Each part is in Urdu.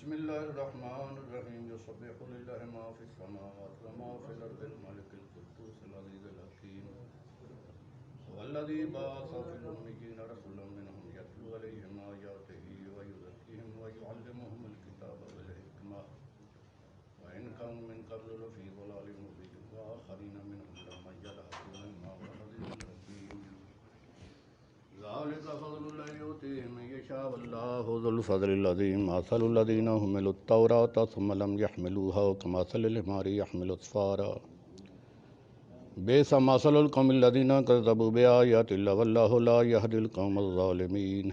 بسم الله الرحمن الرحيم يسبح لله ما في السماوات وما في الأرض الملك القدوس العزيز الحكيم والذي بعث في الأميين رسولا منهم يتلو عليهم آياته ويزكيهم ويعلمهم الكتاب والحكمة وإن كانوا من قبل لفي ضلال مبين وآخرين منهم لما يلحقون الماء والعزيز الحكيم ذلك فضل الله يؤتيه من يشاء والله ذو الفضل العظيم مثل الذين حملوا التوراة ثم لم يحملوها كمثل الحمار يحمل أسفارا بئس مثل القوم الذين كذبوا بآيات الله والله لا يهدي القوم الظالمين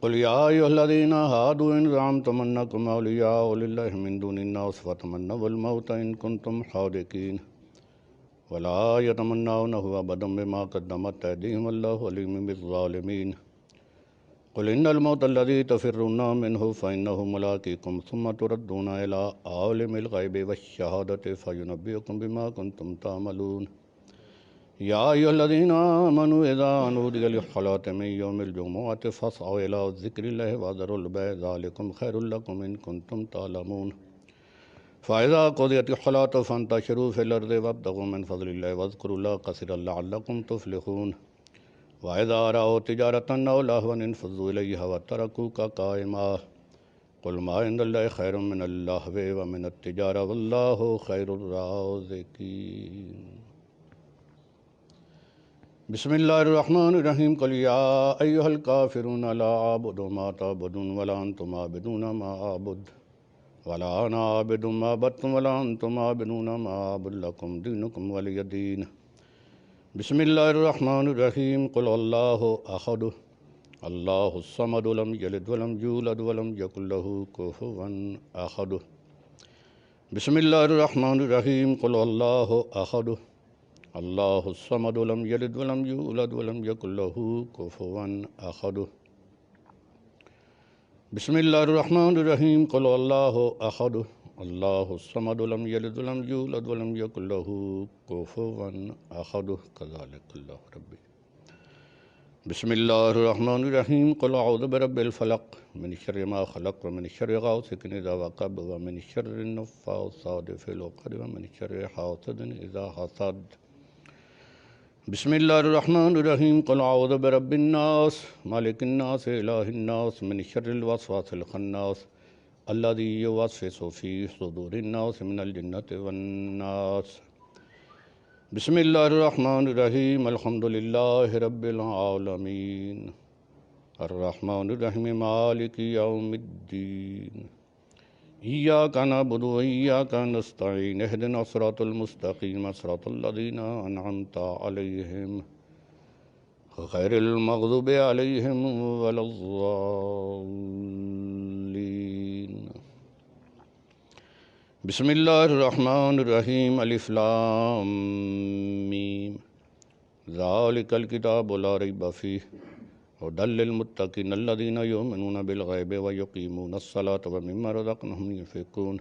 قل يا أيها الذين هادوا إن زعمتم أنكم أولياء لله من دون الناس فتمنوا الموت إن كنتم صادقين ولا يتمنونه أبدا بما قدمت أيديهم والله عليم بالظالمين قل إن الموت الذي تفرون منه فإنه ملاقيكم ثم تردون إلى عالم الغيب والشهادة فينبئكم بما كنتم تعملون يا أيها الذين آمنوا إذا نودي للصلاة من يوم الجمعة فاسعوا إلى ذكر الله وذروا البيع ذلكم خير لكم إن كنتم تعلمون فإذا قضيت الصلاة فانتشروا في الأرض وابتغوا من فضل الله واذكروا الله كثيرا لعلكم تفلحون وإذا رأوا تجارة أو لهوا انفضوا إليها وتركوك قائما قل ما عند الله خير من اللهو ومن التجارة والله خير الرازقين بسم الله الرحمن الرحيم قل يا أيها الكافرون لا أعبد ما تعبدون ولا أنتم عابدون ما أعبد ولا أنا عابد ما عبدتم ولا أنتم عابدون ما أعبد لكم دينكم ولي دين بسم الله الرحمن الرحيم قل الله أحد الله الصمد لم يلد ولم يولد ولم يكن له كفوا أحد بسم الله الرحمن الرحيم قل الله أحد الله الصمد لم يلد ولم يولد ولم يكن له كفوا أحد بسم الله الرحمن الرحيم قل الله أحد الله الصمد لم يلد ولم يولد ولم يكن له كفوا أحد كذلك الله ربي بسم الله الرحمن الرحيم قل أعوذ برب الفلق من شر ما خلق ومن شر غاسق إذا وقب ومن شر النفاثات في العقد ومن شر حاسد إذا حسد بسم الله الرحمن الرحيم قل أعوذ برب الناس مالك الناس إله الناس من شر الوسواس الخناس الذي يوسوس في صدور الناس من الجنة والناس بسم الله الرحمن الرحيم الحمد لله رب العالمين الرحمن الرحيم مالك يوم الدين إياك نعبد وإياك نستعين اهدنا الصراط المستقيم صراط الذين أنعمت عليهم غير المغضوب عليهم ولا الضالين بسم الله الرحمن الرحيم ألف لام ميم ذلك الكتاب لا ريب فيه هدى للمتقين الذين يؤمنون بالغيب ويقيمون الصلاة ومما رزقناهم ينفقون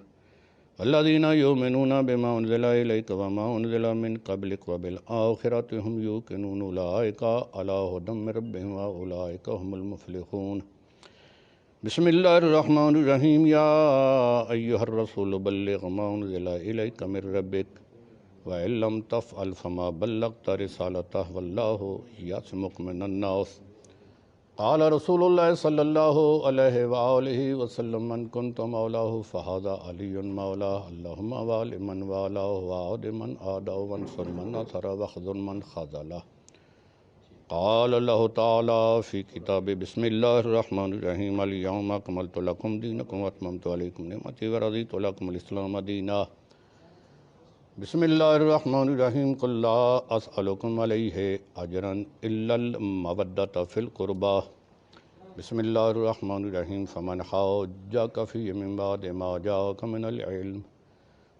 الذين يؤمنون بما أنزل إليك وما أنزل من قبلك وبالآخرة هم يوقنون أولئك على هدى من ربهم وأولئك هم المفلحون بسم الله الرحمن الرحيم يا أيها الرسول بلغ ما أنزل إليك من ربك وإن لم تفعل فما بلغت رسالته والله يعصمك من الناس قال رسول الله صلى الله عليه وآله وسلم من كنت مولاه فهذا علي مولاه اللهم وال من والاه وعاد من عاداه وانصر من نصره واخذل من خذله قال الله تعالى في كتابه بسم الله الرحمن الرحيم اليوم أكملت لكم دينكم وأتممت عليكم نعمتي ورضيت لكم الإسلام دينا بسم الله الرحمن الرحيم قل لا أسألكم عليه أجرا إلا المودة في القربى بسم الله الرحمن الرحيم فمن حاجك فيه من بعد ما جاءك من العلم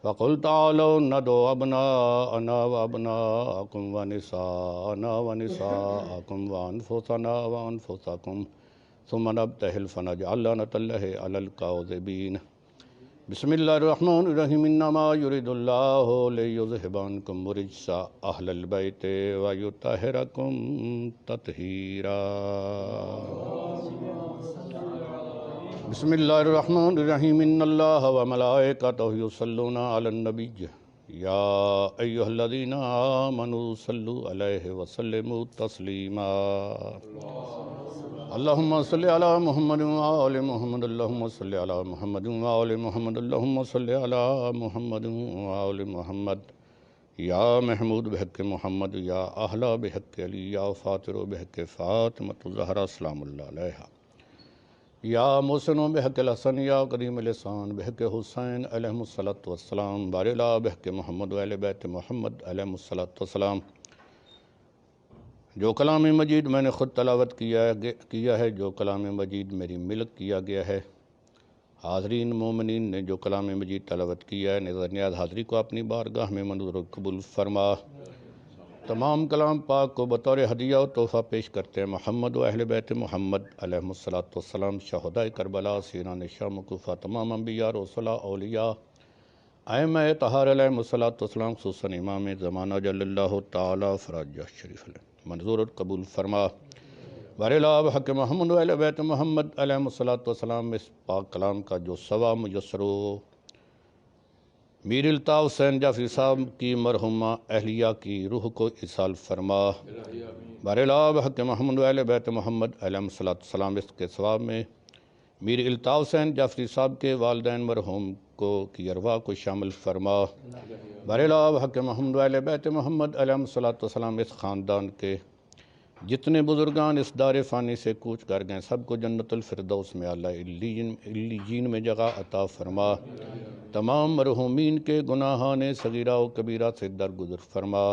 فقل تعالوا ندعو أبناءنا وأبناءكم ونساءنا ونساءكم وأنفسنا وأنفسكم ثم نبتهل فنجعل لعنة الله على الكاذبين بسم الله الرحمن الرحيم إنما يريد الله ليذهب عنكم الرجس أهل البيت ويطهركم تطهيرا بسم اللہ الرحمن الرحیم ان اللہ وملائکتہ یصلون علی النبی یا ایہا الذین آمنوا صلوا علیہ وسلموا تسلیما اللہم صلی علی محمد وآل محمد اللہم صلی علی محمد وآل محمد اللہم صلی علی محمد وآل محمد یا محمود بحق محمد یا اہلا بحق علی یا فاطر بحق فاطمۃ الزہرا سلام اللہ علیہا یا محسن بحق الحسن یا قدیم لسان بحق حسین علیہ الصلاۃ والسلام بارلا بحق محمد و اہل بیت محمد علیہ الصلاۃ والسلام۔ جو کلام مجید میں نے خود تلاوت کیا ہے، جو کلام مجید میری ملک کیا گیا ہے، حاضرین مومنین نے جو کلام مجید تلاوت کیا ہے، نظر نیاز حاضری کو اپنی بارگاہ میں منظور و قبول فرما۔ تمام کلام پاک کو بطور ہدیہ و تحفہ پیش کرتے ہیں محمد و اہل بیت محمد علیہ الصلاۃ والسلام، شہداء کربلا، سیران شام کوفہ، تمام انبیاء رسولہ اولیاء، ائمہ طہار علیہ الصلاۃ والسلام، خصوصاً امام زمانہ جل اللہ تعالیٰ فرجہ شریف علیہ منظور قبول فرما۔ بارلا بحق محمد و اہل بیت محمد علیہ الصلاۃ والسلام، اس پاک کلام کا جو ثواب میسر ہو، میر الطاف حسین جعفری صاحب کی مرحومہ اہلیہ کی روح کو ایصال فرما۔ بارلا بحق محمد و اہل بیت محمد علیہ الصلاۃ والسلام، اس کے ثواب میں میر الطاف حسین جعفری صاحب کے والدین مرحوم کی ارواح کو شامل فرما۔ بارلا بحق محمد و اہل بیت محمد علیہ الصلاۃ والسلام، اس خاندان کے جتنے بزرگان اس دار فانی سے کوچ کر گئے، سب کو جنت الفردوس میں اعلیٰ علیین میں جگہ عطا فرما۔ تمام مرحومین کے گناہان صغیرہ و کبیرہ سے درگزر فرما،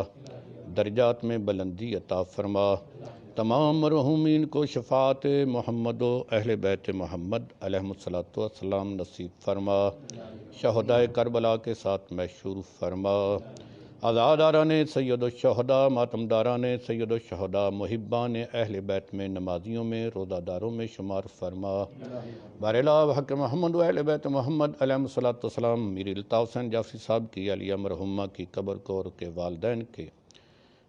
درجات میں بلندی عطا فرما۔ تمام مرحومین کو شفاعت محمد و اہل بیت محمد علیہ الصلاۃ والسلام نصیب فرما، شہداء کربلا کے ساتھ محشور فرما۔ عزاداران سید الشہداء، ماتمداران سید الشہداء، محبان اہل بیت میں، نمازیوں میں، روزہ داروں میں شمار فرما۔ بارلا بحق محمد و اہل بیت محمد علیہ الصلاۃ والسلام، میر الطاف حسین جعفری صاحب کی عالیہ مرحومہ کی قبر کو اور کے والدین کے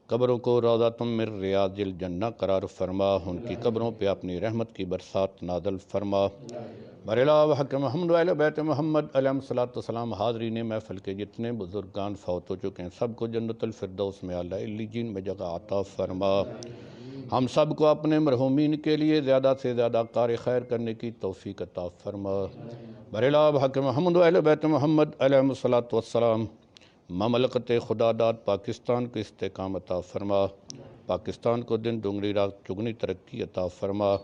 قبروں کو روضۃ من ریاض الجنہ قرار فرما، ان کی قبروں پہ اپنی رحمت کی برسات نازل فرما۔ بارلا بحق محمد و اہل بیت محمد علیہ الصلاۃ والسلام، حاضرین محفل کے جتنے بزرگان فوت ہو چکے ہیں، سب کو جنت الفردوس میں اعلیٰ علیین میں جگہ عطا فرما۔ ہم سب کو اپنے مرحومین کے لیے زیادہ سے زیادہ کار خیر کرنے کی توفیق عطا فرما۔ بارلا بحق محمد و اہل بیت محمد علیہ الصلاۃ والسلام، مملکت خدا داد پاکستان کو استحکام عطا فرما، پاکستان کو دن دگنی رات چگنی ترقی عطا فرما۔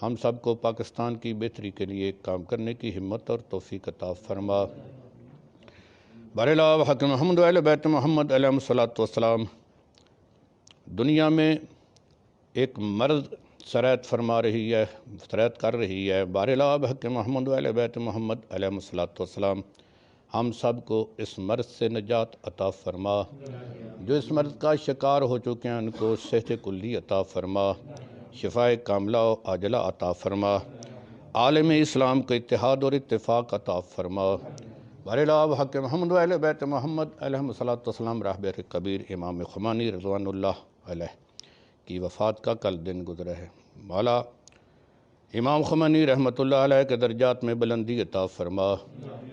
ہم سب کو پاکستان کی بہتری کے لیے کام کرنے کی ہمت اور توفیق عطا فرما۔ بارلا بحق محمد و اہل بیت محمد علیہ الصلاۃ والسلام، دنیا میں ایک مرض سرایت کر رہی ہے، بارلا بحق محمد و اہل بیت محمد علیہ الصلاۃ والسلام، ہم سب کو اس مرض سے نجات عطا فرما۔ جو اس مرض کا شکار ہو چکے ہیں، ان کو صحت کلی عطا فرما، شفاء کاملہ و عاجلہ عطا فرما، عالم اسلام کو اتحاد اور اتفاق عطا فرما۔ بارلا بحق محمد و اہل بیت محمد علیہ الصلاۃ والسلام، راہبر کبیر امام خمینی رضوان اللہ علیہ کی وفات کا کل دن گزرا ہے، مولا امام خمینی رحمۃ اللہ علیہ کے درجات میں بلندی عطا فرما۔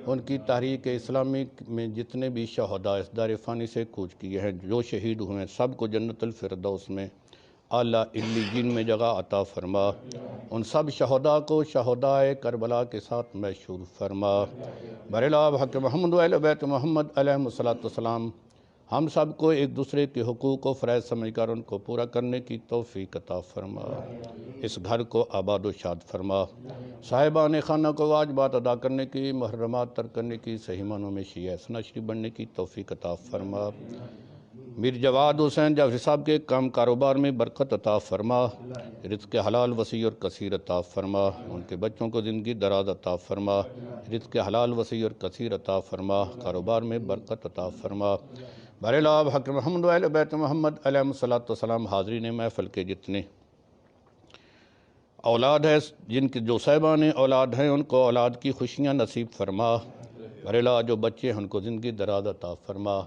ان کی تحریک اسلامی میں جتنے بھی شہداء اس دار فانی سے کوچ کیے ہیں، جو شہید ہوئے ہیں، سب کو جنت الفردوس میں اعلیٰ علیین میں جگہ عطا فرما۔ ان سب شہداء کو شہداء کربلا کے ساتھ محشور فرما۔ بارلا بحق محمد و اہل بیت محمد علیہ الصلاۃ والسلام، ہم سب کو ایک دوسرے کے حقوق و فرائض سمجھ کر ان کو پورا کرنے کی توفیق عطا فرما، اس گھر کو آباد و شاد فرما، صاحبان خانہ کو واجبات ادا کرنے کی، محرمات ترک کرنے کی، صحیح معنوں میں شیعہ سنہ شریف بننے کی توفیق عطا فرما۔ میر جواد حسین جعفری صاحب کے کام کاروبار میں برکت عطا فرما، رزق حلال وسیع اور کثیر عطا فرما، ان کے بچوں کو زندگی دراز عطا فرما، رزق حلال وسیع اور کثیر عطا فرما، کاروبار میں برکت عطا فرما۔ بارلا بحق محمد و اہل بیت محمد علیہ الصلاۃ والسلام، حاضرین محفل کے جتنے اولاد ہے، جن کے جو صاحبان اولاد ہیں، ان کو اولاد کی خوشیاں نصیب فرما۔ بارلا جو بچے ہیں، ان کو زندگی دراز عطا فرما،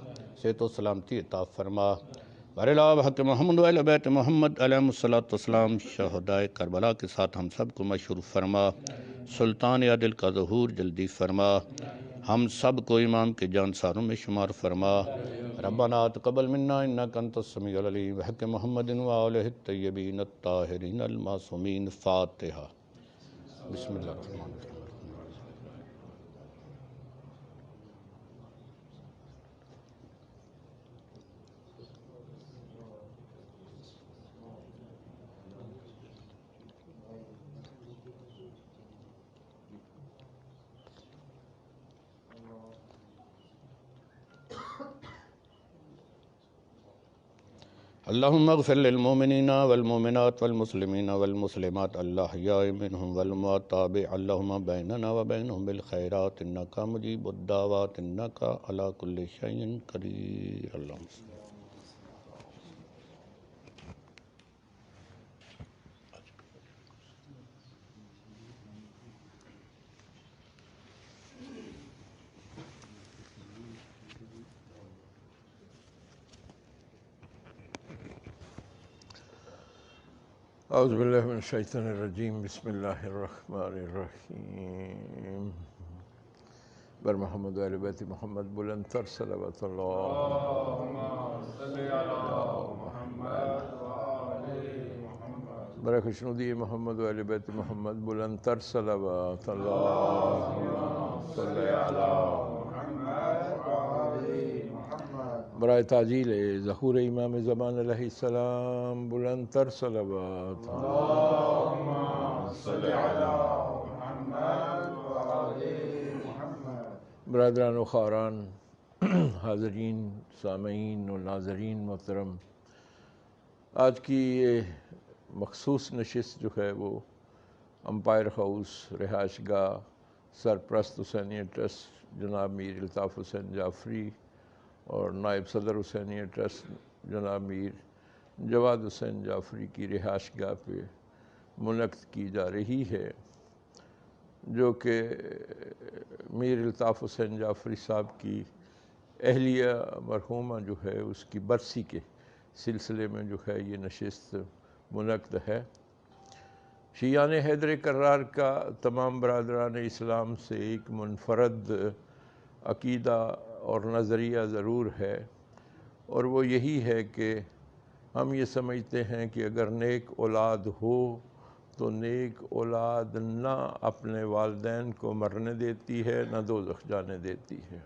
صحت و سلامتی عطا فرما۔ بارلا بحق محمد و اہل بیت محمد علیہ الصلاۃ والسلام، شہداء کربلا کے ساتھ ہم سب کو مشہور فرما، سلطان عادل کا ظہور جلدی فرما، ہم سب کو امام کے جانساروں میں شمار فرما۔ ربنا تقبل منا انک انت السمیع العلیم بحق محمد وآلہ الطیبین الطاہرین المعصومین۔ فاتحہ۔ بسم اللہ الرحمن الرحیم۔ اللہم اغفر للمؤمنین والمؤمنات والمسلمین والمسلمات الاحیاء منہم والاموات، تابع اللہم بیننا وبینہم بالخیرات انکا مجیب الدعوات انکا علی کل شیء قدیر۔ اللہم صل۔ اعوذ باللہ من الشیطان الرجیم، بسم اللہ الرحمن الرحیم۔ بر محمد و اہل بیت محمد بلند تر صلوات اللہ۔ برائے خوشنودی محمد و اہل بیت محمد بلند تر صلوات اللہ۔ صلی علی برائے تعجیل ظہور امام زمان علیہ السلام بلند تر صلوات۔ برادران و خواران، حاضرین، سامعین و ناظرین محترم، آج کی یہ مخصوص نشست جو ہے وہ امپائر ہاؤس رہائش گاہ سرپرست حسینیہ ٹرسٹ جناب میر الطاف حسین جعفری اور نائب صدر حسینیہ ٹرسٹ جناب میر جواد حسین جعفری کی رہائش گاہ پہ منعقد کی جا رہی ہے، جو کہ میر الطاف حسین جعفری صاحب کی اہلیہ مرحومہ جو ہے اس کی برسی کے سلسلے میں جو ہے یہ نشست منعقد ہے۔ شیعان حیدر کرار کا تمام برادران اسلام سے ایک منفرد عقیدہ اور نظریہ ضرور ہے، اور وہ یہی ہے کہ ہم یہ سمجھتے ہیں کہ اگر نیک اولاد ہو تو نیک اولاد نہ اپنے والدین کو مرنے دیتی ہے نہ دوزخ جانے دیتی ہے۔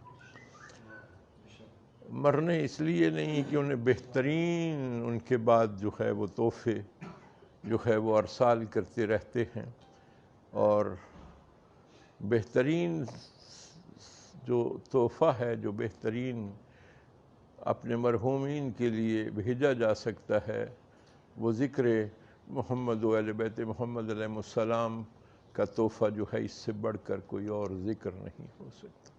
مرنے اس لیے نہیں کہ انہیں بہترین ان کے بعد جو ہے وہ تحفے جو ہے وہ ارسال کرتے رہتے ہیں، اور بہترین جو تحفہ ہے، جو بہترین اپنے مرحومین کے لیے بھیجا جا سکتا ہے، وہ ذکر محمد و اہل بیت محمد علیہ السلام کا تحفہ جو ہے اس سے بڑھ کر کوئی اور ذکر نہیں ہو سکتا۔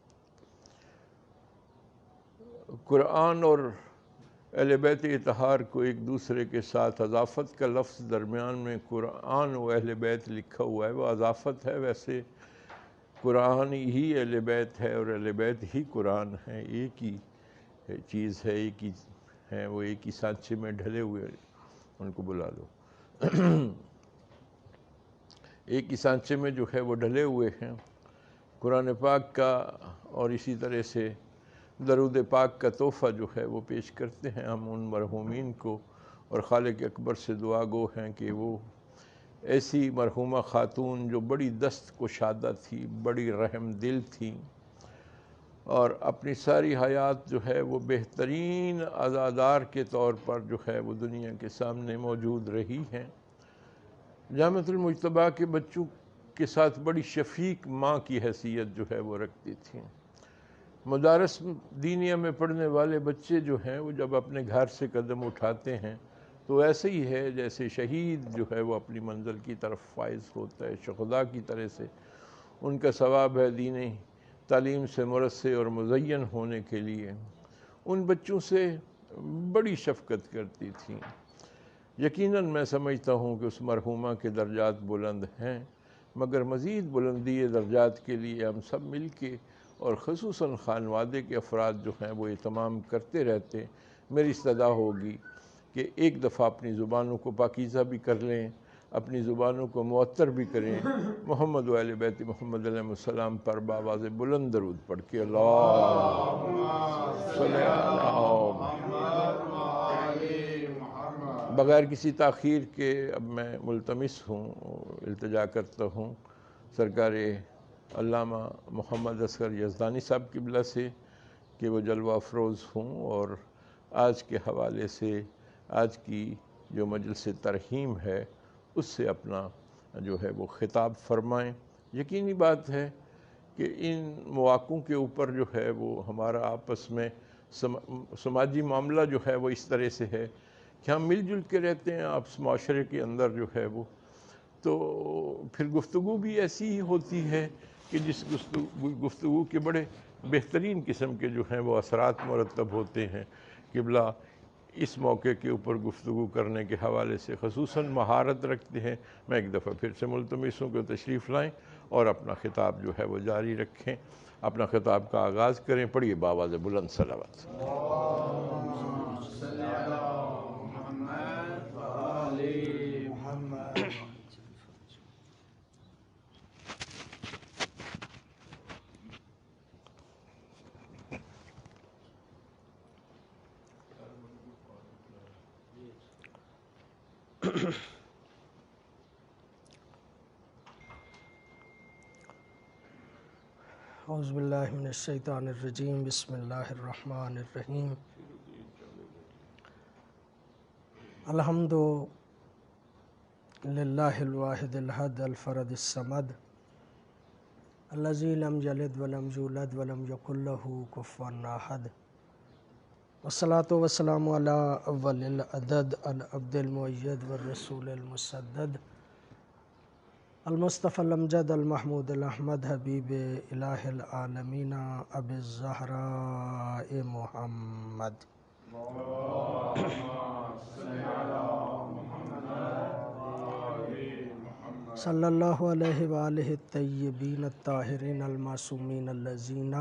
قرآن اور اہل بیت اطہار کو ایک دوسرے کے ساتھ اضافت کا لفظ درمیان میں قرآن و اہل بیت لکھا ہوا ہے، وہ اضافت ہے، ویسے قرآن ہی اہل بیت ہے اور اہل بیت ہی قرآن ہے، ایک ہی چیز ہے، ایک ہی ہے، وہ ایک ہی سانچے میں ڈھلے ہوئے، ان کو بلا لو، ایک ہی سانچے میں جو ہے وہ ڈھلے ہوئے ہیں۔ قرآن پاک کا اور اسی طرح سے درود پاک کا تحفہ جو ہے وہ پیش کرتے ہیں ہم ان مرحومین کو، اور خالق اکبر سے دعا گو ہیں کہ وہ ایسی مرحومہ خاتون جو بڑی دست کشادہ تھی، بڑی رحم دل تھیں، اور اپنی ساری حیات جو ہے وہ بہترین عزادار کے طور پر جو ہے وہ دنیا کے سامنے موجود رہی ہیں، جامعۃ المجتبیٰ کے بچوں کے ساتھ بڑی شفیق ماں کی حیثیت جو ہے وہ رکھتی تھیں۔ مدارس دینیہ میں پڑھنے والے بچے جو ہیں وہ جب اپنے گھر سے قدم اٹھاتے ہیں تو ایسے ہی ہے جیسے شہید جو ہے وہ اپنی منزل کی طرف فائز ہوتا ہے، شہداء کی طرح سے ان کا ثواب ہے دینی تعلیم سے مرصع اور مزین ہونے کے لیے۔ ان بچوں سے بڑی شفقت کرتی تھیں۔ یقیناً میں سمجھتا ہوں کہ اس مرحومہ کے درجات بلند ہیں، مگر مزید بلندی درجات کے لیے ہم سب مل کے اور خصوصاً خانوادے کے افراد جو ہیں وہ اہتمام کرتے رہتے۔ میری استدعا ہوگی کہ ایک دفعہ اپنی زبانوں کو پاکیزہ بھی کر لیں، اپنی زبانوں کو معطر بھی کریں محمد و اہل بیت محمد علیہ السلام پر بآواز بلند درود پڑھ کے اللہم صلی بغیر کسی تاخیر کے اب میں ملتمس ہوں، التجا کرتا ہوں سرکار علامہ محمد اصغر یزدانی صاحب قبلہ سے کہ وہ جلوہ افروز ہوں اور آج کے حوالے سے آج کی جو مجلس ترحیم ہے اس سے اپنا جو ہے وہ خطاب فرمائیں۔ یقینی بات ہے کہ ان مواقعوں کے اوپر جو ہے وہ ہمارا آپس میں سماجی معاملہ جو ہے وہ اس طرح سے ہے کہ ہم مل جل کے رہتے ہیں آپس معاشرے کے اندر جو ہے وہ، تو پھر گفتگو بھی ایسی ہی ہوتی ہے کہ جس گفتگو کے بڑے بہترین قسم کے جو ہیں وہ اثرات مرتب ہوتے ہیں۔ قبلہ اس موقع کے اوپر گفتگو کرنے کے حوالے سے خصوصاً مہارت رکھتے ہیں۔ میں ایک دفعہ پھر سے ملتمس ہوں کہ تشریف لائیں اور اپنا خطاب جو ہے وہ جاری رکھیں، اپنا خطاب کا آغاز کریں۔ پڑھیے بآواز بلند صلوات۔ اعوذ باللہ من الشیطان الرجیم، بسم اللہ الرحمن الرحیم۔ الحمد للہ الواحد الحد الفرد الصمد الذی لم یلد ولم یولد ولم یکن لہ کفوا احد، والصلاة والسلام علی اول العدد العبد المؤید والرسول المسدد المصطفى الامجد المحمود الاحمد حبیب الہ العالمین ابی الزہراء محمد صلی اللہ علیہ وآلہ الطیبین الطاہرین المعصومین الذین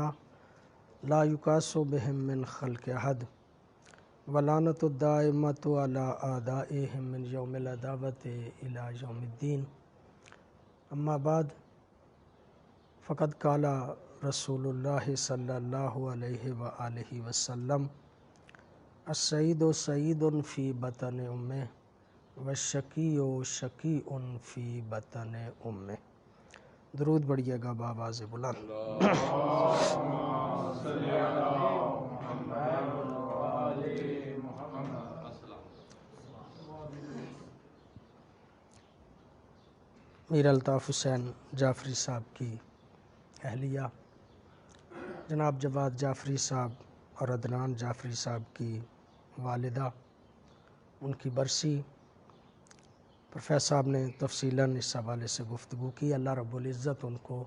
لا یقاس بهم من خلق احد، ولعنۃ الدائمۃ علی اعدائهم من یوم العداوۃ الی یوم الدین۔ اما بعد، فقد قال رسول اللہ صلی اللہ علیہ وآلہ وسلم: السعید سعید فی بطن امہ والشقی شقی فی بطن امہ۔ درود پڑھیے گا بآواز بلند۔ میر الطاف حسین جعفری صاحب کی اہلیہ جناب جواد جعفری صاحب اور عدنان جعفری صاحب کی والدہ، ان کی برسی پروفیسر صاحب نے تفصیلاً اس حوالے سے گفتگو کی۔ اللہ رب العزت ان کو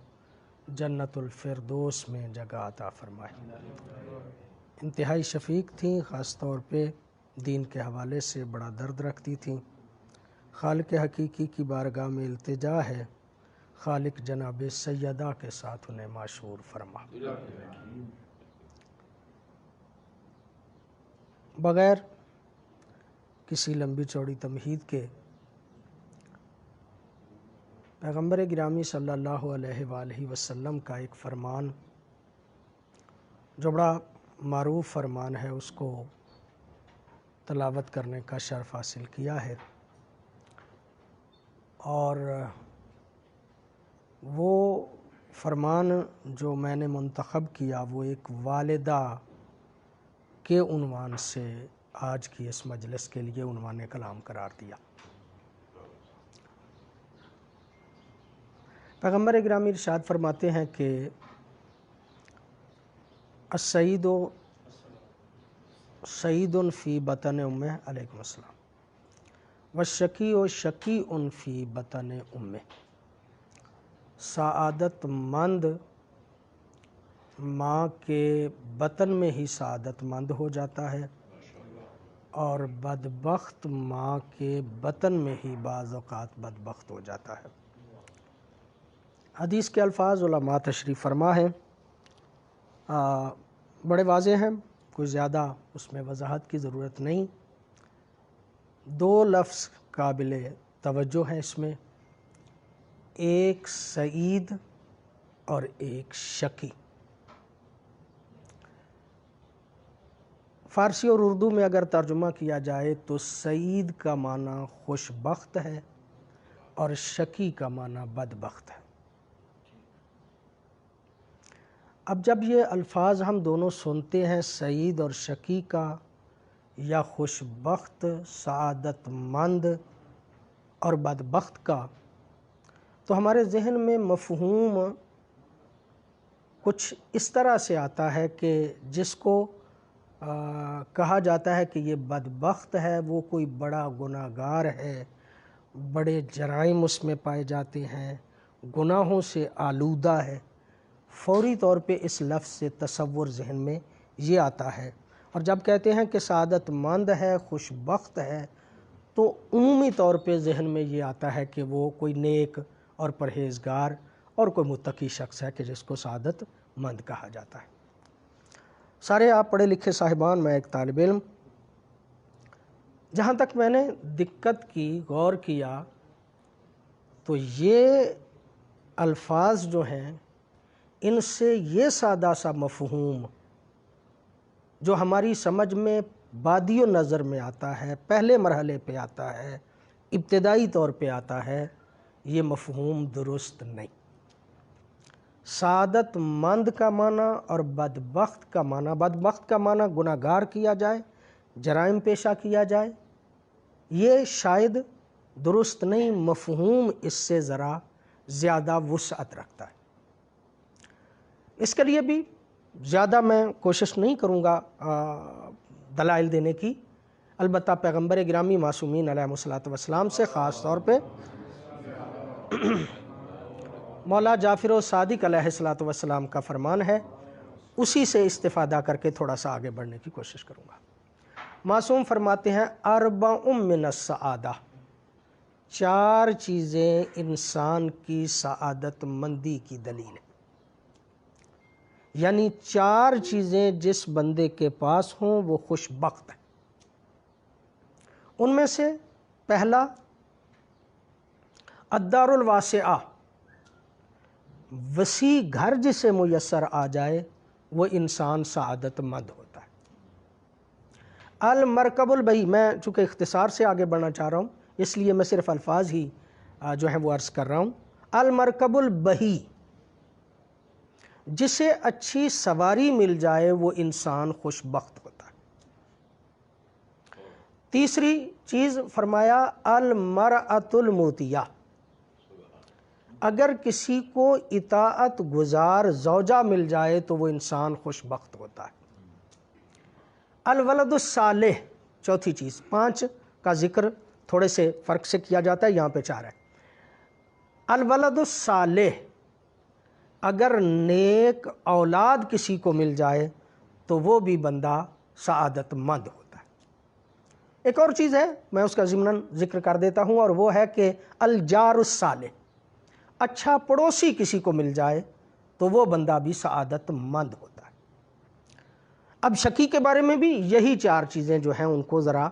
جنت الفردوس میں جگہ عطا فرمائے۔ انتہائی شفیق تھیں، خاص طور پہ دین کے حوالے سے بڑا درد رکھتی تھیں۔ خالق حقیقی کی بارگاہ میں التجا ہے، خالق جناب سیدہ کے ساتھ انہیں معشور فرما۔ بغیر کسی لمبی چوڑی تمہید کے پیغمبر گرامی صلی اللہ علیہ وآلہ وسلم کا ایک فرمان جو بڑا معروف فرمان ہے، اس کو تلاوت کرنے کا شرف حاصل کیا ہے، اور وہ فرمان جو میں نے منتخب کیا وہ ایک والدہ کے عنوان سے آج کی اس مجلس کے لیے عنوان کلام قرار دیا۔ پیغمبر گرامی ارشاد فرماتے ہیں کہ السعید سعید فی بطن امہ، علیکم السلام، والشقی شقی فی بطن امہ۔ سعادت مند ماں کے بطن میں ہی سعادت مند ہو جاتا ہے، اور بدبخت ماں کے بطن میں ہی بعض اوقات بدبخت ہو جاتا ہے۔ حدیث کے الفاظ علماء تشریف فرما ہیں، بڑے واضح ہیں، کوئی زیادہ اس میں وضاحت کی ضرورت نہیں۔ دو لفظ قابل توجہ ہے اس میں، ایک سعید اور ایک شقی۔ فارسی اور اردو میں اگر ترجمہ کیا جائے تو سعید کا معنی خوش بخت ہے اور شقی کا معنی بدبخت ہے۔ اب جب یہ الفاظ ہم دونوں سنتے ہیں، سعید اور شقی کا یا خوش بخت، سعادت مند اور بدبخت کا، تو ہمارے ذہن میں مفہوم کچھ اس طرح سے آتا ہے کہ جس کو کہا جاتا ہے کہ یہ بدبخت ہے، وہ کوئی بڑا گناہ گار ہے، بڑے جرائم اس میں پائے جاتے ہیں، گناہوں سے آلودہ ہے۔ فوری طور پہ اس لفظ سے تصور ذہن میں یہ آتا ہے، اور جب کہتے ہیں کہ سعادت مند ہے، خوش بخت ہے، تو عمومی طور پہ ذہن میں یہ آتا ہے کہ وہ کوئی نیک اور پرہیزگار اور کوئی متقی شخص ہے کہ جس کو سعادت مند کہا جاتا ہے۔ سارے آپ پڑھے لکھے صاحبان، میں ایک طالب علم، جہاں تک میں نے دقت کی، غور کیا، تو یہ الفاظ جو ہیں ان سے یہ سادہ سا مفہوم جو ہماری سمجھ میں بادی و نظر میں آتا ہے، پہلے مرحلے پہ آتا ہے، ابتدائی طور پہ آتا ہے، یہ مفہوم درست نہیں۔ سعادت مند کا معنی اور بدبخت کا معنی، بدبخت کا معنی گناہ گار کیا جائے، جرائم پیشہ کیا جائے، یہ شاید درست نہیں، مفہوم اس سے ذرا زیادہ وسعت رکھتا ہے۔ اس کے لیے بھی زیادہ میں کوشش نہیں کروں گا دلائل دینے کی، البتہ پیغمبر گرامی معصومین علیہ الصلوۃ والسلام سے خاص طور پہ مولا جعفر و صادق علیہ الصلوۃ والسلام کا فرمان ہے، اسی سے استفادہ کر کے تھوڑا سا آگے بڑھنے کی کوشش کروں گا۔ معصوم فرماتے ہیں اربع من السعادہ، 4 چیزیں انسان کی سعادت مندی کی دلیل ہے، یعنی 4 چیزیں جس بندے کے پاس ہوں وہ خوش بخت ہے۔ ان میں سے پہلا الدار الواسعہ، وسیع گھر جسے میسر آ جائے وہ انسان سعادت مند ہوتا ہے۔ المرکب البہی، میں چونکہ اختصار سے آگے بڑھنا چاہ رہا ہوں اس لیے میں صرف الفاظ ہی جو ہیں وہ عرض کر رہا ہوں۔ المرکب البہی، جسے اچھی سواری مل جائے وہ انسان خوش بخت ہوتا ہے۔ تیسری چیز فرمایا المرأۃ الموتیہ، اگر کسی کو اطاعت گزار زوجہ مل جائے تو وہ انسان خوش بخت ہوتا ہے۔ الولد الصالح، چوتھی چیز، 5 کا ذکر تھوڑے سے فرق سے کیا جاتا ہے، یہاں پہ 4 ہے۔ الولد الصالح، اگر نیک اولاد کسی کو مل جائے تو وہ بھی بندہ سعادت مند ہوتا ہے۔ ایک اور چیز ہے، میں اس کا ضمناً ذکر کر دیتا ہوں، اور وہ ہے کہ الجار الصالح، اچھا پڑوسی کسی کو مل جائے تو وہ بندہ بھی سعادت مند ہوتا ہے۔ اب شقی کے بارے میں بھی یہی 4 چیزیں جو ہیں ان کو ذرا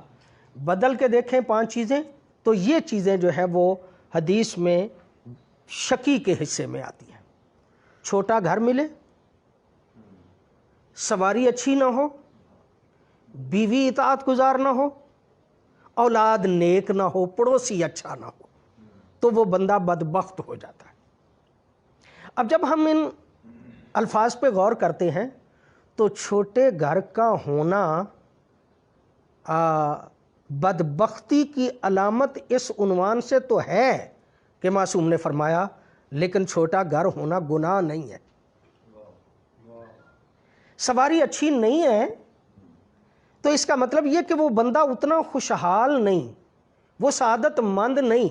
بدل کے دیکھیں، 5 چیزیں، تو یہ چیزیں جو ہیں وہ حدیث میں شقی کے حصے میں آتی ہیں۔ چھوٹا گھر ملے، سواری اچھی نہ ہو، بیوی اطاعت گزار نہ ہو، اولاد نیک نہ ہو، پڑوسی اچھا نہ ہو، تو وہ بندہ بدبخت ہو جاتا ہے۔ اب جب ہم ان الفاظ پہ غور کرتے ہیں تو چھوٹے گھر کا ہونا بدبختی کی علامت اس عنوان سے تو ہے کہ معصوم نے فرمایا، لیکن چھوٹا گھر ہونا گناہ نہیں ہے۔ سواری اچھی نہیں ہے تو اس کا مطلب یہ کہ وہ بندہ اتنا خوشحال نہیں، وہ سعادت مند نہیں۔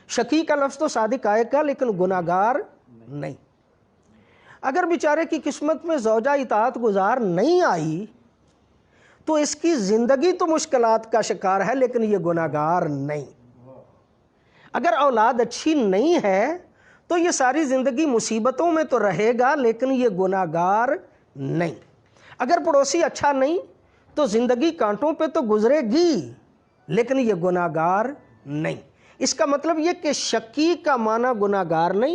شقی کا لفظ تو صادق آئے گا لیکن گناہ گار نہیں۔ اگر بیچارے کی قسمت میں زوجہ اطاعت گزار نہیں آئی تو اس کی زندگی تو مشکلات کا شکار ہے لیکن یہ گناہ گار نہیں۔ اگر اولاد اچھی نہیں ہے تو یہ ساری زندگی مصیبتوں میں تو رہے گا لیکن یہ گناہ گار نہیں۔ اگر پڑوسی اچھا نہیں تو زندگی کانٹوں پہ تو گزرے گی لیکن یہ گناہ گار نہیں۔ اس کا مطلب یہ کہ شقی کا معنی گناہگار نہیں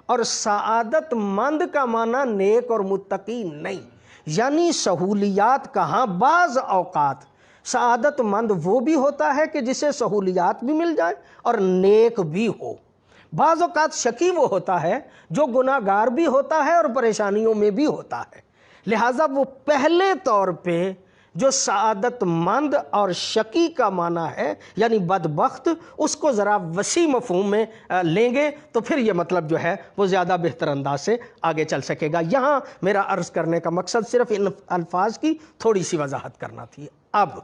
اور سعادت مند کا معنی نیک اور متقی نہیں. یعنی سہولیات کہاں، بعض اوقات سعادت مند وہ بھی ہوتا ہے کہ جسے سہولیات بھی مل جائیں اور نیک بھی ہو. بعض اوقات شقی وہ ہوتا ہے جو گناہگار بھی ہوتا ہے اور پریشانیوں میں بھی ہوتا ہے. لہٰذا وہ پہلے طور پہ جو سعادت مند اور شقی کا معنی ہے یعنی بدبخت، اس کو ذرا وسیع مفہوم میں لیں گے تو پھر یہ مطلب جو ہے وہ زیادہ بہتر انداز سے آگے چل سکے گا. یہاں میرا عرض کرنے کا مقصد صرف ان الفاظ کی تھوڑی سی وضاحت کرنا تھی. اب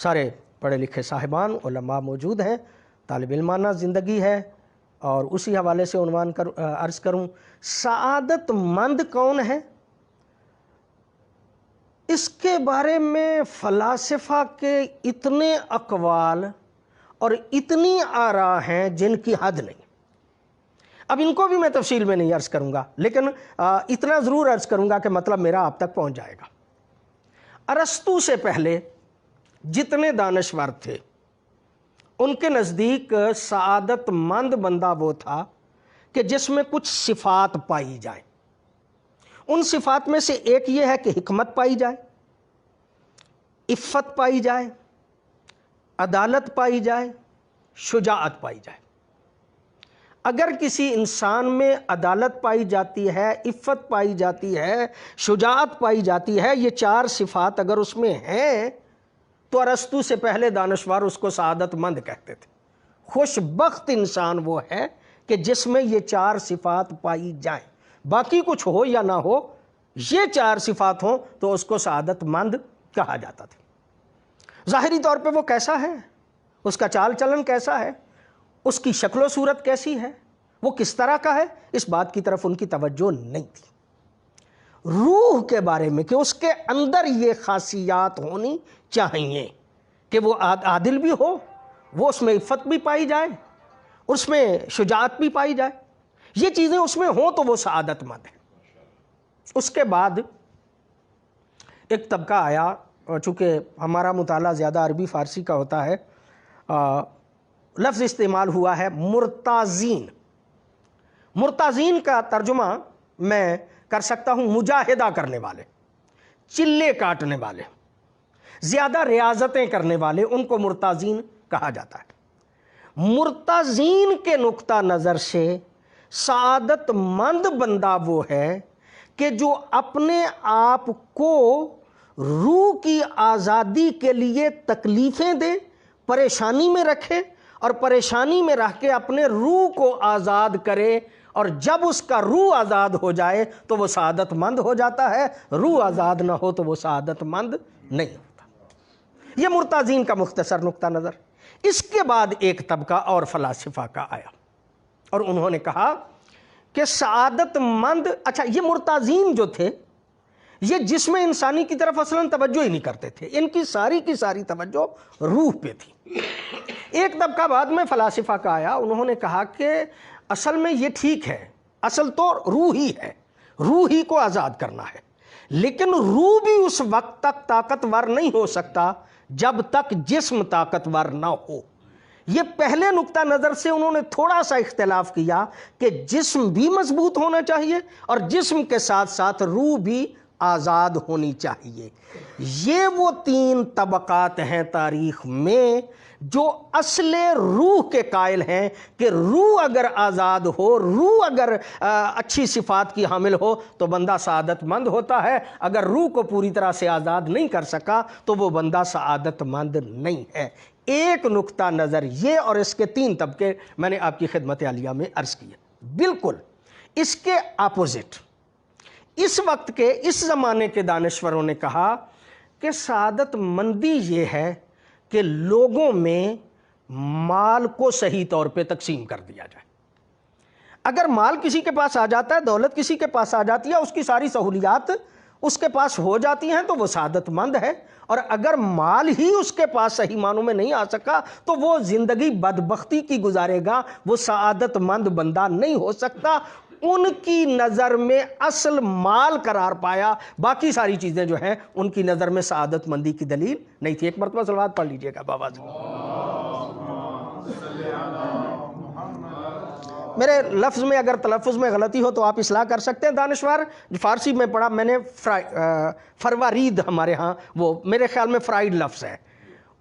سارے پڑھے لکھے صاحبان علماء موجود ہیں، طالب علمانہ زندگی ہے، اور اسی حوالے سے عنوان عرض کروں، سعادت مند کون ہے؟ اس کے بارے میں فلاسفہ کے اتنے اقوال اور اتنی آراء ہیں جن کی حد نہیں. اب ان کو بھی میں تفصیل میں نہیں عرض کروں گا، لیکن اتنا ضرور عرض کروں گا کہ مطلب میرا آپ تک پہنچ جائے گا. ارسطو سے پہلے جتنے دانشور تھے ان کے نزدیک سعادت مند بندہ وہ تھا کہ جس میں کچھ صفات پائی جائیں. ان صفات میں سے ایک یہ ہے کہ حکمت پائی جائے، عفت پائی جائے، عدالت پائی جائے، شجاعت پائی جائے. اگر کسی انسان میں عدالت پائی جاتی ہے، عفت پائی جاتی ہے، شجاعت پائی جاتی ہے، یہ چار صفات اگر اس میں ہیں تو ارسطو سے پہلے دانشور اس کو سعادت مند کہتے تھے. خوش بخت انسان وہ ہے کہ جس میں یہ چار صفات پائی جائیں. باقی کچھ ہو یا نہ ہو، یہ چار صفات ہوں تو اس کو سعادت مند کہا جاتا تھا. ظاہری طور پہ وہ کیسا ہے، اس کا چال چلن کیسا ہے، اس کی شکل و صورت کیسی ہے، وہ کس طرح کا ہے، اس بات کی طرف ان کی توجہ نہیں تھی. روح کے بارے میں کہ اس کے اندر یہ خاصیات ہونی چاہیے کہ وہ عادل بھی ہو، وہ اس میں عفت بھی پائی جائے، اس میں شجاعت بھی پائی جائے، یہ چیزیں اس میں ہوں تو وہ سعادت مند ہے. اس کے بعد ایک طبقہ آیا، چونکہ ہمارا مطالعہ زیادہ عربی فارسی کا ہوتا ہے، لفظ استعمال ہوا ہے مرتازین. مرتازین کا ترجمہ میں کر سکتا ہوں مجاہدہ کرنے والے، چلے کاٹنے والے، زیادہ ریاضتیں کرنے والے، ان کو مرتازین کہا جاتا ہے. مرتازین کے نقطہ نظر سے سعادت مند بندہ وہ ہے کہ جو اپنے آپ کو روح کی آزادی کے لیے تکلیفیں دے، پریشانی میں رکھے اور پریشانی میں رکھ کے اپنے روح کو آزاد کرے، اور جب اس کا روح آزاد ہو جائے تو وہ سعادت مند ہو جاتا ہے. روح آزاد نہ ہو تو وہ سعادت مند نہیں ہوتا. یہ مرتازین کا مختصر نقطہ نظر. اس کے بعد ایک طبقہ اور فلاسفہ کا آیا اور انہوں نے کہا کہ سعادت مند، اچھا یہ مرتازین جو تھے یہ جسم انسانی کی طرف اصلاً توجہ ہی نہیں کرتے تھے، ان کی ساری توجہ روح پہ تھی. ایک طبقہ بعد میں فلاسفہ کا آیا، انہوں نے کہا کہ اصل میں یہ ٹھیک ہے، اصل تو روح ہی ہے، روح ہی کو آزاد کرنا ہے، لیکن روح بھی اس وقت تک طاقتور نہیں ہو سکتا جب تک جسم طاقتور نہ ہو. یہ پہلے نقطہ نظر سے انہوں نے تھوڑا سا اختلاف کیا کہ جسم بھی مضبوط ہونا چاہیے اور جسم کے ساتھ ساتھ روح بھی آزاد ہونی چاہیے. یہ وہ تین طبقات ہیں تاریخ میں جو اصل روح کے قائل ہیں کہ روح اگر آزاد ہو، روح اگر اچھی صفات کی حامل ہو تو بندہ سعادت مند ہوتا ہے. اگر روح کو پوری طرح سے آزاد نہیں کر سکا تو وہ بندہ سعادت مند نہیں ہے. ایک نقطہ نظر یہ، اور اس کے تین طبقے میں نے آپ کی خدمت عالیہ میں عرض کیے. بالکل اس کے اپوزٹ اس وقت کے، اس زمانے کے دانشوروں نے کہا کہ سعادت مندی یہ ہے کہ لوگوں میں مال کو صحیح طور پہ تقسیم کر دیا جائے. اگر مال کسی کے پاس آ جاتا ہے، دولت کسی کے پاس آ جاتی ہے، اس کی ساری سہولیات اس کے پاس ہو جاتی ہیں تو وہ سعادت مند ہے. اور اگر مال ہی اس کے پاس صحیح معنوں میں نہیں آ سکا تو وہ زندگی بدبختی کی گزارے گا، وہ سعادت مند بندہ نہیں ہو سکتا. ان کی نظر میں اصل مال قرار پایا، باقی ساری چیزیں جو ہیں ان کی نظر میں سعادت مندی کی دلیل نہیں تھی. ایک مرتبہ صلوات پڑھ لیجئے گا بابا جی. میرے لفظ میں اگر تلفظ میں غلطی ہو تو آپ اصلاح کر سکتے ہیں دانشور. فارسی میں پڑھا میں نے فروارید ہمارے ہاں وہ میرے خیال میں فرائیڈ لفظ ہے.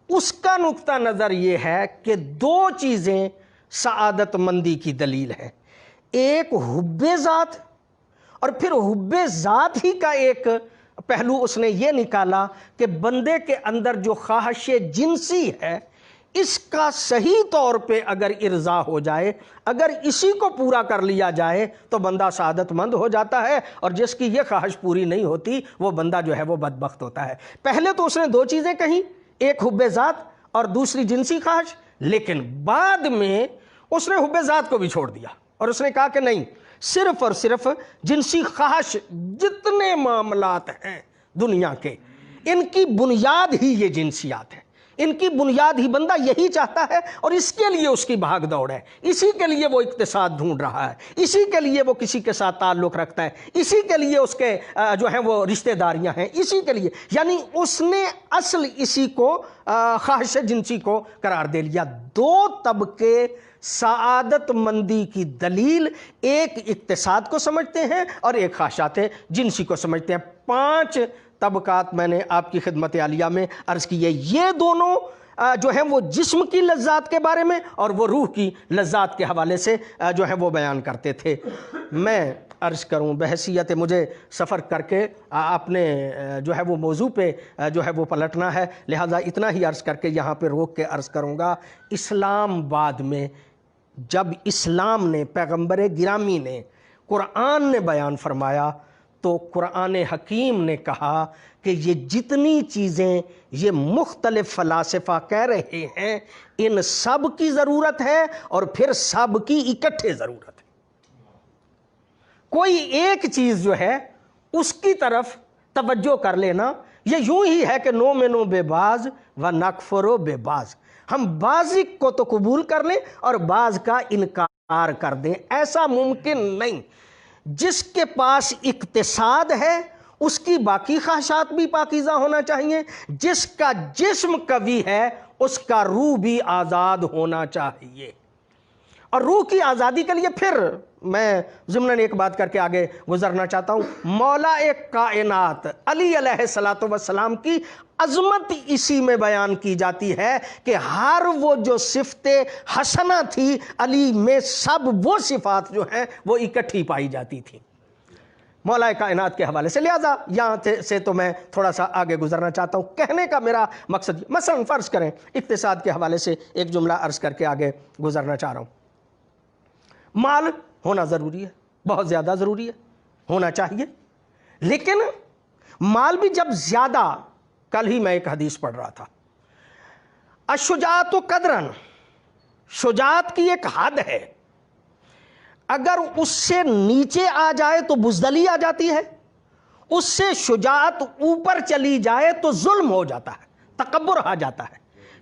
اس کا نقطہ نظر یہ ہے کہ دو چیزیں سعادت مندی کی دلیل ہے. ایک حب ذات، اور پھر حب ذات ہی کا ایک پہلو اس نے یہ نکالا کہ بندے کے اندر جو خواہش جنسی ہے اس کا صحیح طور پہ اگر ارضاء ہو جائے، اگر اسی کو پورا کر لیا جائے تو بندہ سعادت مند ہو جاتا ہے، اور جس کی یہ خواہش پوری نہیں ہوتی وہ بندہ جو ہے وہ بدبخت ہوتا ہے. پہلے تو اس نے دو چیزیں کہیں، ایک حب ذات اور دوسری جنسی خواہش، لیکن بعد میں اس نے حب ذات کو بھی چھوڑ دیا اور اس نے کہا کہ نہیں، صرف اور صرف جنسی خواہش. جتنے معاملات ہیں دنیا کے ان کی بنیاد ہی یہ جنسیات ہے، ان کی بنیاد ہی بندہ یہی چاہتا ہے، اور اس کے لیے اس کی بھاگ دوڑ ہے، اسی کے لیے وہ اقتصاد ڈھونڈ رہا ہے، اسی کے لیے وہ کسی کے ساتھ تعلق رکھتا ہے، اسی کے لیے اس کے جو ہیں وہ رشتہ داریاں ہیں، اسی کے لیے. یعنی اس نے اصل اسی کو خواہش جنسی کو قرار دے لیا. دو طبقے سعادت مندی کی دلیل، ایک اقتصاد کو سمجھتے ہیں اور ایک خواہشات جنسی کو سمجھتے ہیں. 5 طبقات میں نے آپ کی خدمت عالیہ میں عرض کی ہے. یہ دونوں جو ہیں وہ جسم کی لذات کے بارے میں اور وہ روح کی لذات کے حوالے سے جو ہے وہ بیان کرتے تھے. میں عرض کروں بحیثیت مجھے سفر کر کے اپنے جو ہے وہ موضوع پہ جو ہے وہ پلٹنا ہے، لہذا اتنا ہی عرض کر کے یہاں پہ روک کے عرض کروں گا. اسلام بعد میں جب اسلام نے، پیغمبر گرامی نے، قرآن نے بیان فرمایا تو قرآن حکیم نے کہا کہ یہ جتنی چیزیں یہ مختلف فلاسفہ کہہ رہے ہیں ان سب کی ضرورت ہے، اور پھر سب کی اکٹھے ضرورت ہے. کوئی ایک چیز جو ہے اس کی طرف توجہ کر لینا یہ یوں ہی ہے کہ نؤمن ببعض و نکفر ببعض، ہم بعض کو تو قبول کر لیں اور بعض کا انکار کر دیں. ایسا ممکن نہیں. جس کے پاس اقتصاد ہے اس کی باقی خواہشات بھی پاکیزہ ہونا چاہیے، جس کا جسم قوی ہے اس کا روح بھی آزاد ہونا چاہیے. اور روح کی آزادی کے لیے پھر میں ضمناً ایک بات کر کے آگے گزرنا چاہتا ہوں. مولا کائنات علی علیہ الصلوۃ والسلام کی عظمت اسی میں بیان کی جاتی ہے کہ ہر وہ جو صفت حسنہ تھی علی میں، سب وہ صفات جو ہیں وہ اکٹھی پائی جاتی تھی مولا کائنات کے حوالے سے. لہذا یہاں سے تو میں تھوڑا سا آگے گزرنا چاہتا ہوں. کہنے کا میرا مقصد مثلا فرض کریں اقتصاد کے حوالے سے ایک جملہ عرض کر کے آگے گزرنا چاہ رہا ہوں. مال ہونا ضروری ہے، بہت زیادہ ضروری ہے، ہونا چاہیے. لیکن مال بھی جب زیادہ، کل ہی میں ایک حدیث پڑھ رہا تھا، الشجاعۃ قدرن، شجاعت کی ایک حد ہے، اگر اس سے نیچے آ جائے تو بزدلی آ جاتی ہے، اس سے شجاعت اوپر چلی جائے تو ظلم ہو جاتا ہے، تکبر آ جاتا ہے،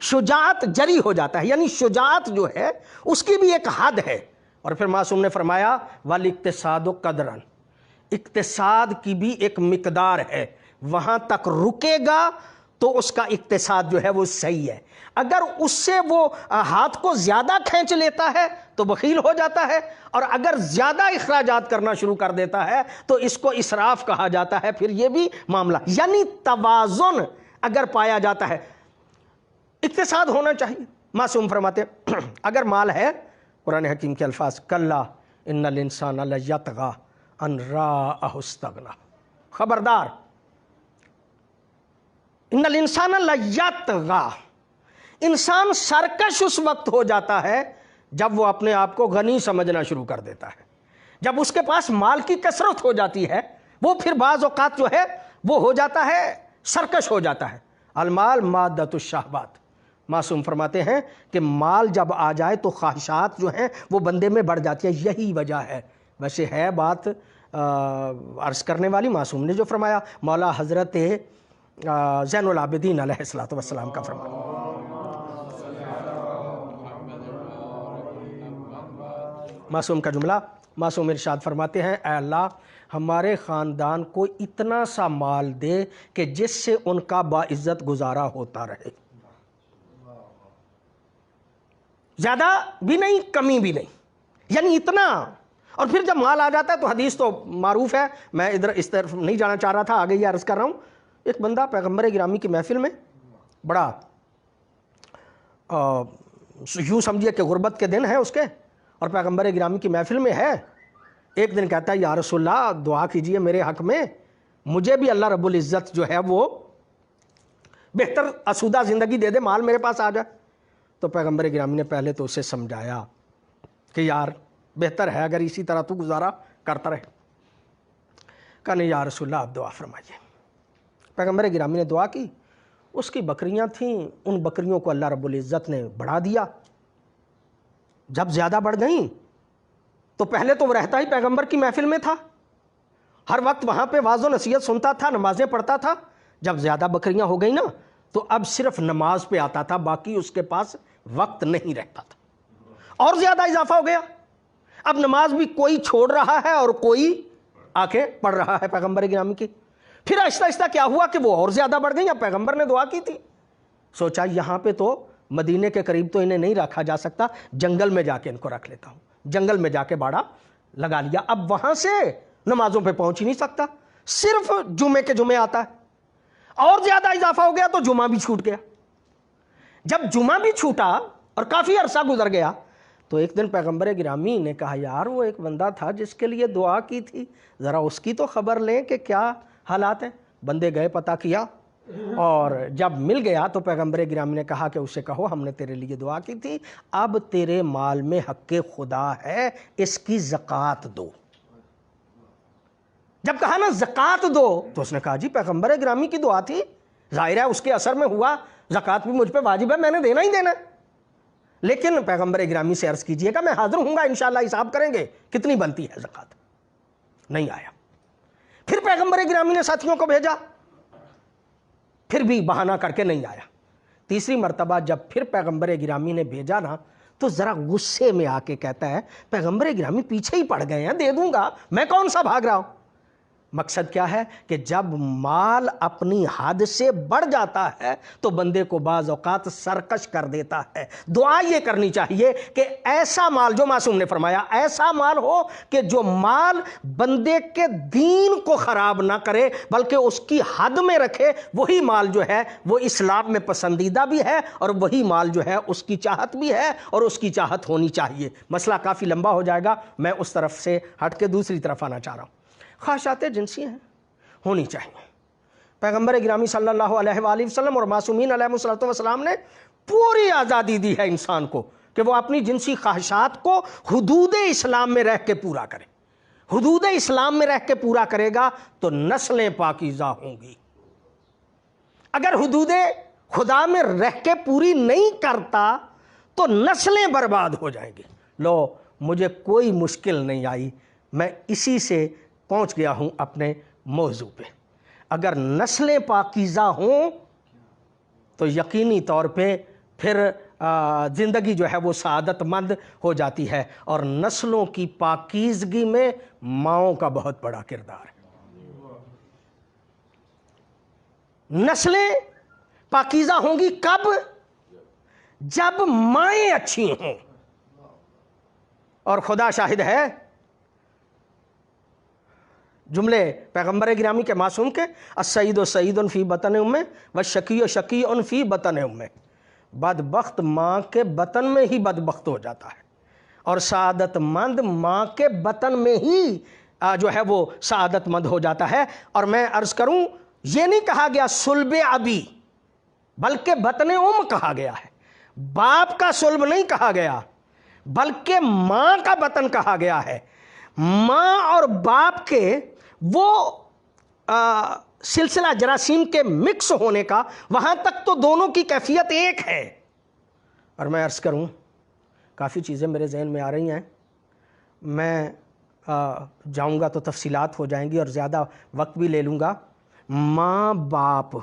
شجاعت جری ہو جاتا ہے. یعنی شجاعت جو ہے اس کی بھی ایک حد ہے. اور پھر معصوم نے فرمایا والاقتصاد قدرن، اقتصاد کی بھی ایک مقدار ہے، وہاں تک رکے گا تو اس کا اقتصاد جو ہے وہ صحیح ہے. اگر اس سے وہ ہاتھ کو زیادہ کھینچ لیتا ہے تو بخیل ہو جاتا ہے، اور اگر زیادہ اخراجات کرنا شروع کر دیتا ہے تو اس کو اسراف کہا جاتا ہے. پھر یہ بھی معاملہ، یعنی توازن اگر پایا جاتا ہے اقتصاد ہونا چاہیے. معصوم فرماتے اگر مال ہے، قرآن حکیم کے الفاظ کلا ان الانسان لیطغی ان راہ استغنی، خبردار، ان الانسان لیطغی، انسان سرکش اس وقت ہو جاتا ہے جب وہ اپنے آپ کو غنی سمجھنا شروع کر دیتا ہے. جب اس کے پاس مال کی کثرت ہو جاتی ہے وہ پھر بعض اوقات جو ہے وہ ہو جاتا ہے، سرکش ہو جاتا ہے. المال مادۃ الشہوات، معصوم فرماتے ہیں کہ مال جب آ جائے تو خواہشات جو ہیں وہ بندے میں بڑھ جاتی ہے. یہی وجہ ہے، ویسے ہے بات عرض کرنے والی. معصوم نے جو فرمایا مولا حضرت زین العابدین علیہ الصلوۃ والسلام کا فرمان. معصوم کا جملہ، معصوم ارشاد فرماتے ہیں اے اللہ ہمارے خاندان کو اتنا سا مال دے کہ جس سے ان کا باعزت گزارا ہوتا رہے، زیادہ بھی نہیں کمی بھی نہیں. یعنی اتنا. اور پھر جب مال آ جاتا ہے تو حدیث تو معروف ہے, میں ادھر اس طرف نہیں جانا چاہ رہا تھا, آگے یہ عرض کر رہا ہوں. ایک بندہ پیغمبر گرامی کی محفل میں بڑا یوں سمجھیے کہ غربت کے دن ہے اس کے, اور پیغمبر گرامی کی محفل میں ہے. ایک دن کہتا ہے یا رسول اللہ دعا کیجئے میرے حق میں, مجھے بھی اللہ رب العزت جو ہے وہ بہتر آسودہ زندگی دے دے, مال میرے پاس آ جائے. تو پیغمبر گرامی نے پہلے تو اسے سمجھایا کہ یار بہتر ہے اگر اسی طرح تو گزارا کرتا رہے. کہا نہیں یا رسول اللہ آپ دعا فرمائیے. پیغمبر گرامی نے دعا کی, اس کی بکریاں تھیں, ان بکریوں کو اللہ رب العزت نے بڑھا دیا. جب زیادہ بڑھ گئیں تو پہلے تو وہ رہتا ہی پیغمبر کی محفل میں تھا, ہر وقت وہاں پہ واعظ و نصیحت سنتا تھا, نمازیں پڑھتا تھا. جب زیادہ بکریاں ہو گئی نا تو اب صرف نماز پہ آتا تھا, باقی اس کے پاس وقت نہیں رہتا تھا. اور زیادہ اضافہ ہو گیا, اب نماز بھی کوئی چھوڑ رہا ہے اور کوئی آ کے پڑھ رہا ہے پیغمبر گرامی کی. پھر آہستہ آہستہ کیا ہوا کہ وہ اور زیادہ بڑھ گئی. اب پیغمبر نے دعا کی تھی, سوچا یہاں پہ تو مدینے کے قریب تو انہیں نہیں رکھا جا سکتا, جنگل میں جا کے ان کو رکھ لیتا ہوں. جنگل میں جا کے باڑا لگا لیا. اب وہاں سے نمازوں پہ پہنچ ہی نہیں سکتا, صرف جمعے کے جمعے آتا ہے. اور زیادہ اضافہ ہو گیا تو جمعہ بھی چھوٹ گیا. جب جمعہ بھی چھوٹا اور کافی عرصہ گزر گیا تو ایک دن پیغمبر گرامی نے کہا یار وہ ایک بندہ تھا جس کے لیے دعا کی تھی, ذرا اس کی تو خبر لیں کہ کیا حالات ہیں. بندے گئے, پتہ کیا, اور جب مل گیا تو پیغمبر گرامی نے کہا کہ اسے کہو ہم نے تیرے لیے دعا کی تھی, اب تیرے مال میں حق خدا ہے, اس کی زکوٰۃ دو. جب کہا نا زکوٰۃ دو تو اس نے کہا جی پیغمبر گرامی کی دعا تھی, ظاہر ہے اس کے اثر میں ہوا, زکوٰۃ بھی مجھ پہ واجب ہے, میں نے دینا ہی دینا ہے. لیکن پیغمبر گرامی سے عرض کیجئے گا میں حاضر ہوں گا, انشاءاللہ حساب کریں گے کتنی بنتی ہے زکوٰۃ. نہیں آیا. پھر پیغمبر گرامی نے ساتھیوں کو بھیجا, پھر بھی بہانہ کر کے نہیں آیا. تیسری مرتبہ جب پھر پیغمبر گرامی نے بھیجا نا تو ذرا غصے میں آ کے کہتا ہے پیغمبر گرامی پیچھے ہی پڑ گئے ہیں, دے دوں گا, میں کون سا بھاگ رہا ہوں. مقصد کیا ہے کہ جب مال اپنی حد سے بڑھ جاتا ہے تو بندے کو بعض اوقات سرکش کر دیتا ہے. دعا یہ کرنی چاہیے کہ ایسا مال, جو معصوم نے فرمایا, ایسا مال ہو کہ جو مال بندے کے دین کو خراب نہ کرے بلکہ اس کی حد میں رکھے. وہی مال جو ہے وہ اسلام میں پسندیدہ بھی ہے, اور وہی مال جو ہے اس کی چاہت بھی ہے, اور اس کی چاہت ہونی چاہیے. مسئلہ کافی لمبا ہو جائے گا, میں اس طرف سے ہٹ کے دوسری طرف آنا چاہ رہا ہوں. خواہشات جنسی ہیں, ہونی چاہیے. پیغمبر گرامی صلی اللہ علیہ وآلہ وسلم اور معصومین علیہ الصلوۃ والسلام نے پوری آزادی دی ہے انسان کو کہ وہ اپنی جنسی خواہشات کو حدود اسلام میں رہ کے پورا کرے. حدود اسلام میں رہ کے پورا کرے گا تو نسلیں پاکیزہ ہوں گی. اگر حدود خدا میں رہ کے پوری نہیں کرتا تو نسلیں برباد ہو جائیں گی. لو مجھے کوئی مشکل نہیں آئی, میں اسی سے پہنچ گیا ہوں اپنے موضوع پہ. اگر نسلیں پاکیزہ ہوں تو یقینی طور پہ پھر زندگی جو ہے وہ سعادت مند ہو جاتی ہے, اور نسلوں کی پاکیزگی میں ماؤں کا بہت بڑا کردار ہے. نسلیں پاکیزہ ہوں گی کب؟ جب مائیں اچھی ہوں. اور خدا شاہد ہے, جملے پیغمبر گرامی کے معصوم کے, السعید سعید فی بطن امہ والشقی شقی فی بطن امہ. بدبخت ماں کے بطن میں ہی بدبخت ہو جاتا ہے, اور سعادت مند ماں کے بطن میں ہی جو ہے وہ سعادت مند ہو جاتا ہے. اور میں عرض کروں, یہ نہیں کہا گیا صلب ابی, بلکہ بطن ام کہا گیا ہے. باپ کا صلب نہیں کہا گیا بلکہ ماں کا بطن کہا گیا ہے. ماں اور باپ کے وہ سلسلہ جراثیم کے مکس ہونے کا, وہاں تک تو دونوں کی کیفیت ایک ہے. اور میں عرض کروں, کافی چیزیں میرے ذہن میں آ رہی ہیں, میں جاؤں گا تو تفصیلات ہو جائیں گی اور زیادہ وقت بھی لے لوں گا. ماں باپ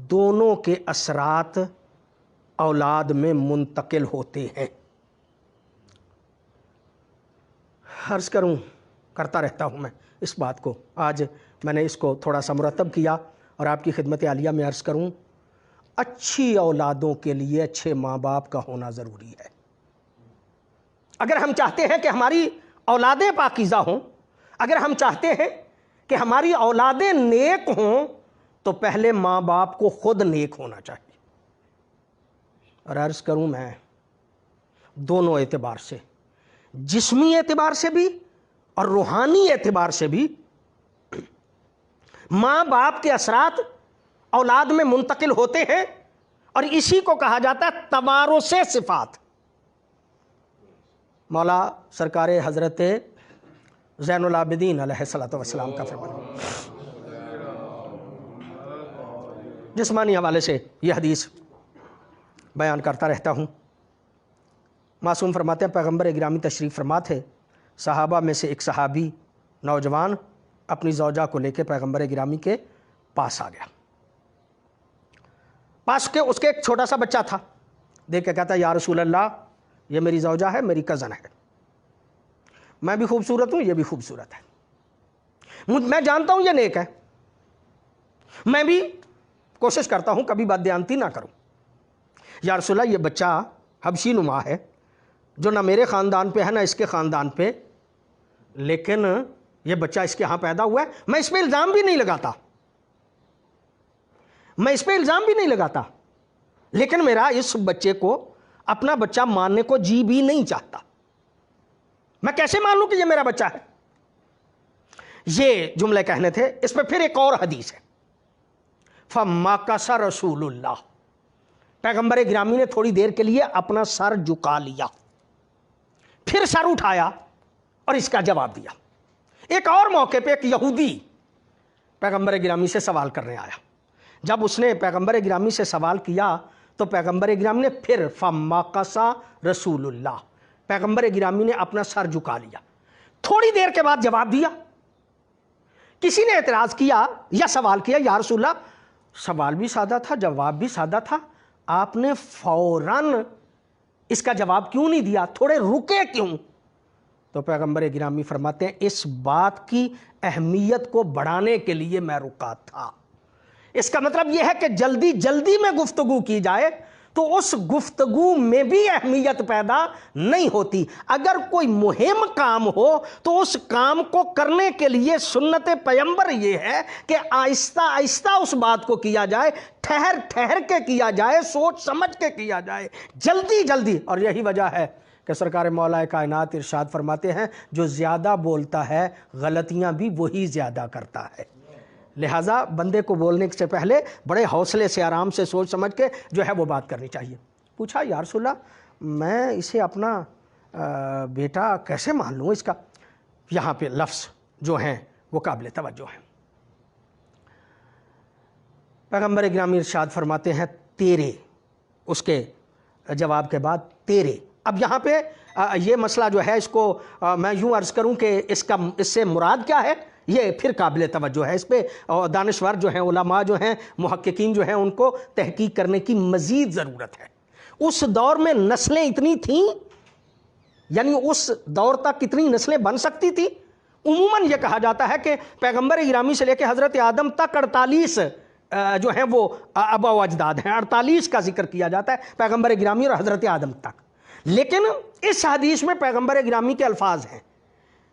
دونوں کے اثرات اولاد میں منتقل ہوتے ہیں. عرض کروں, کرتا رہتا ہوں میں اس بات کو, آج میں نے اس کو تھوڑا سا مرتب کیا اور آپ کی خدمت عالیہ میں عرض کروں, اچھی اولادوں کے لیے اچھے ماں باپ کا ہونا ضروری ہے. اگر ہم چاہتے ہیں کہ ہماری اولادیں پاکیزہ ہوں، اگر ہم چاہتے ہیں کہ ہماری اولادیں نیک ہوں، تو پہلے ماں باپ کو خود نیک ہونا چاہیے۔ اور عرض کروں میں دونوں اعتبار سے، جسمی اعتبار سے بھی اور روحانی اعتبار سے بھی، ماں باپ کے اثرات اولاد میں منتقل ہوتے ہیں، اور اسی کو کہا جاتا ہے توارث صفات۔ مولا سرکار حضرت زین العابدین علیہ السلام کا فرمان، جسمانی حوالے سے یہ حدیث بیان کرتا رہتا ہوں۔ معصوم فرماتے ہیں پیغمبر گرامی تشریف فرما تھے، صحابہ میں سے ایک صحابی نوجوان اپنی زوجہ کو لے کے پیغمبر گرامی کے پاس آ گیا، پاس کے اس کے ایک چھوٹا سا بچہ تھا، دیکھ کے کہتا ہے یا رسول اللہ یہ میری زوجہ ہے، میری کزن ہے، میں بھی خوبصورت ہوں، یہ بھی خوبصورت ہے، میں جانتا ہوں یہ نیک ہے، میں بھی کوشش کرتا ہوں کبھی بددیانتی نہ کروں، یا رسول اللہ یہ بچہ حبشی نما ہے جو نہ میرے خاندان پہ ہے نہ اس کے خاندان پہ، لیکن یہ بچہ اس کے ہاں پیدا ہوا ہے، میں اس پہ الزام بھی نہیں لگاتا، لیکن میرا اس بچے کو اپنا بچہ ماننے کو جی بھی نہیں چاہتا، میں کیسے مان لوں کہ یہ میرا بچہ ہے؟ یہ جملے کہنے تھے۔ اس پہ پھر ایک اور حدیث ہے، فَمَّكَثَ رسول اللہ، پیغمبر گرامی نے تھوڑی دیر کے لیے اپنا سر جھکا لیا، پھر سر اٹھایا اور اس کا جواب دیا۔ ایک اور موقع پہ ایک یہودی پیغمبر گرامی سے سوال کرنے آیا، جب اس نے پیغمبر گرامی سے سوال کیا تو پیغمبر گرامی نے پھر فَمَّكَثَ رسول اللہ، پیغمبر گرامی نے اپنا سر جھکا لیا، تھوڑی دیر کے بعد جواب دیا۔ کسی نے اعتراض کیا یا سوال کیا، یا رسول اللہ سوال بھی سادہ تھا، جواب بھی سادہ تھا، آپ نے فوراً اس کا جواب کیوں نہیں دیا، تھوڑے رکے کیوں؟ تو پیغمبر گرامی فرماتے ہیں اس بات کی اہمیت کو بڑھانے کے لیے میں رکا تھا۔ اس کا مطلب یہ ہے کہ جلدی جلدی میں گفتگو کی جائے تو اس گفتگو میں بھی اہمیت پیدا نہیں ہوتی۔ اگر کوئی مہم کام ہو تو اس کام کو کرنے کے لیے سنت پیغمبر یہ ہے کہ آہستہ آہستہ اس بات کو کیا جائے، ٹھہر ٹھہر کے کیا جائے، سوچ سمجھ کے کیا جائے، جلدی جلدی۔ اور یہی وجہ ہے کہ سرکار مولا کائنات ارشاد فرماتے ہیں جو زیادہ بولتا ہے غلطیاں بھی وہی زیادہ کرتا ہے، لہٰذا بندے کو بولنے سے پہلے بڑے حوصلے سے آرام سے سوچ سمجھ کے جو ہے وہ بات کرنی چاہیے۔ پوچھا یا رسول اللہ میں اسے اپنا بیٹا کیسے مان لوں؟ اس کا یہاں پہ لفظ جو ہیں وہ قابل توجہ ہیں۔ پیغمبر گرامی ارشاد فرماتے ہیں تیرے، اس کے جواب کے بعد تیرے۔ اب یہاں پہ یہ مسئلہ جو ہے اس کو میں یوں عرض کروں کہ اس سے مراد کیا ہے، یہ پھر قابل توجہ ہے، اس پہ دانشور جو ہیں، علماء جو ہیں، محققین جو ہیں، ان کو تحقیق کرنے کی مزید ضرورت ہے۔ اس دور میں نسلیں اتنی تھیں، یعنی اس دور تک کتنی نسلیں بن سکتی تھی؟ عموماً یہ کہا جاتا ہے کہ پیغمبر گرامی سے لے کے حضرت آدم تک 48 جو ہیں وہ آبا و اجداد ہیں، 48 کا ذکر کیا جاتا ہے پیغمبر گرامی اور حضرت آدم تک۔ لیکن اس حدیث میں پیغمبر گرامی کے الفاظ ہیں،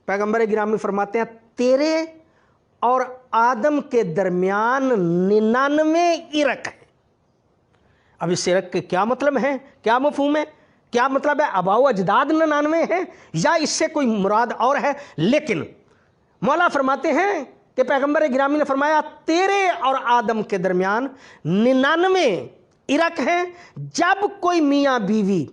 پیغمبر گرامی فرماتے ہیں تیرے اور آدم کے درمیان 99 ارق ہے۔ اب اس ارق کے کیا مطلب ہے، کیا مفہوم ہے، کیا مطلب ہے؟ آبا و اجداد 99 ہیں یا اس سے کوئی مراد اور ہے؟ لیکن مولا فرماتے ہیں کہ پیغمبر گرامی نے فرمایا تیرے اور آدم کے درمیان 99 ارق ہیں۔ جب کوئی میاں بیوی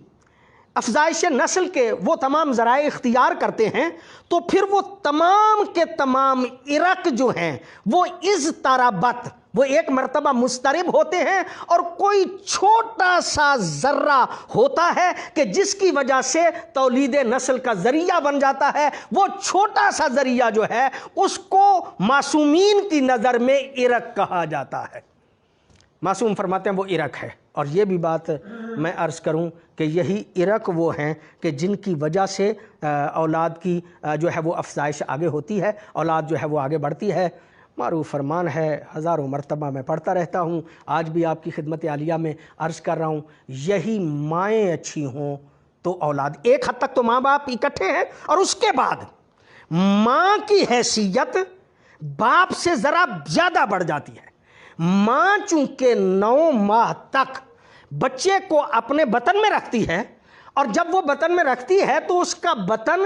افزائش نسل کے وہ تمام ذرائع اختیار کرتے ہیں تو پھر وہ تمام کے تمام ارق جو ہیں وہ اضطرابت، وہ ایک مرتبہ مضطرب ہوتے ہیں، اور کوئی چھوٹا سا ذرہ ہوتا ہے کہ جس کی وجہ سے تولید نسل کا ذریعہ بن جاتا ہے، وہ چھوٹا سا ذریعہ جو ہے اس کو معصومین کی نظر میں ارق کہا جاتا ہے۔ معصوم فرماتے ہیں وہ ارق ہے، اور یہ بھی بات میں عرض کروں کہ یہی ارق وہ ہیں کہ جن کی وجہ سے اولاد کی جو ہے وہ افزائش آگے ہوتی ہے، اولاد جو ہے وہ آگے بڑھتی ہے۔ معروف فرمان ہے، ہزاروں مرتبہ میں پڑھتا رہتا ہوں، آج بھی آپ کی خدمت عالیہ میں عرض کر رہا ہوں، یہی مائیں اچھی ہوں تو اولاد، ایک حد تک تو ماں باپ اکٹھے ہیں، اور اس کے بعد ماں کی حیثیت باپ سے ذرا زیادہ بڑھ جاتی ہے۔ ماں چونکہ 9 ماہ تک بچے کو اپنے بطن میں رکھتی ہے، اور جب وہ بطن میں رکھتی ہے تو اس کا بطن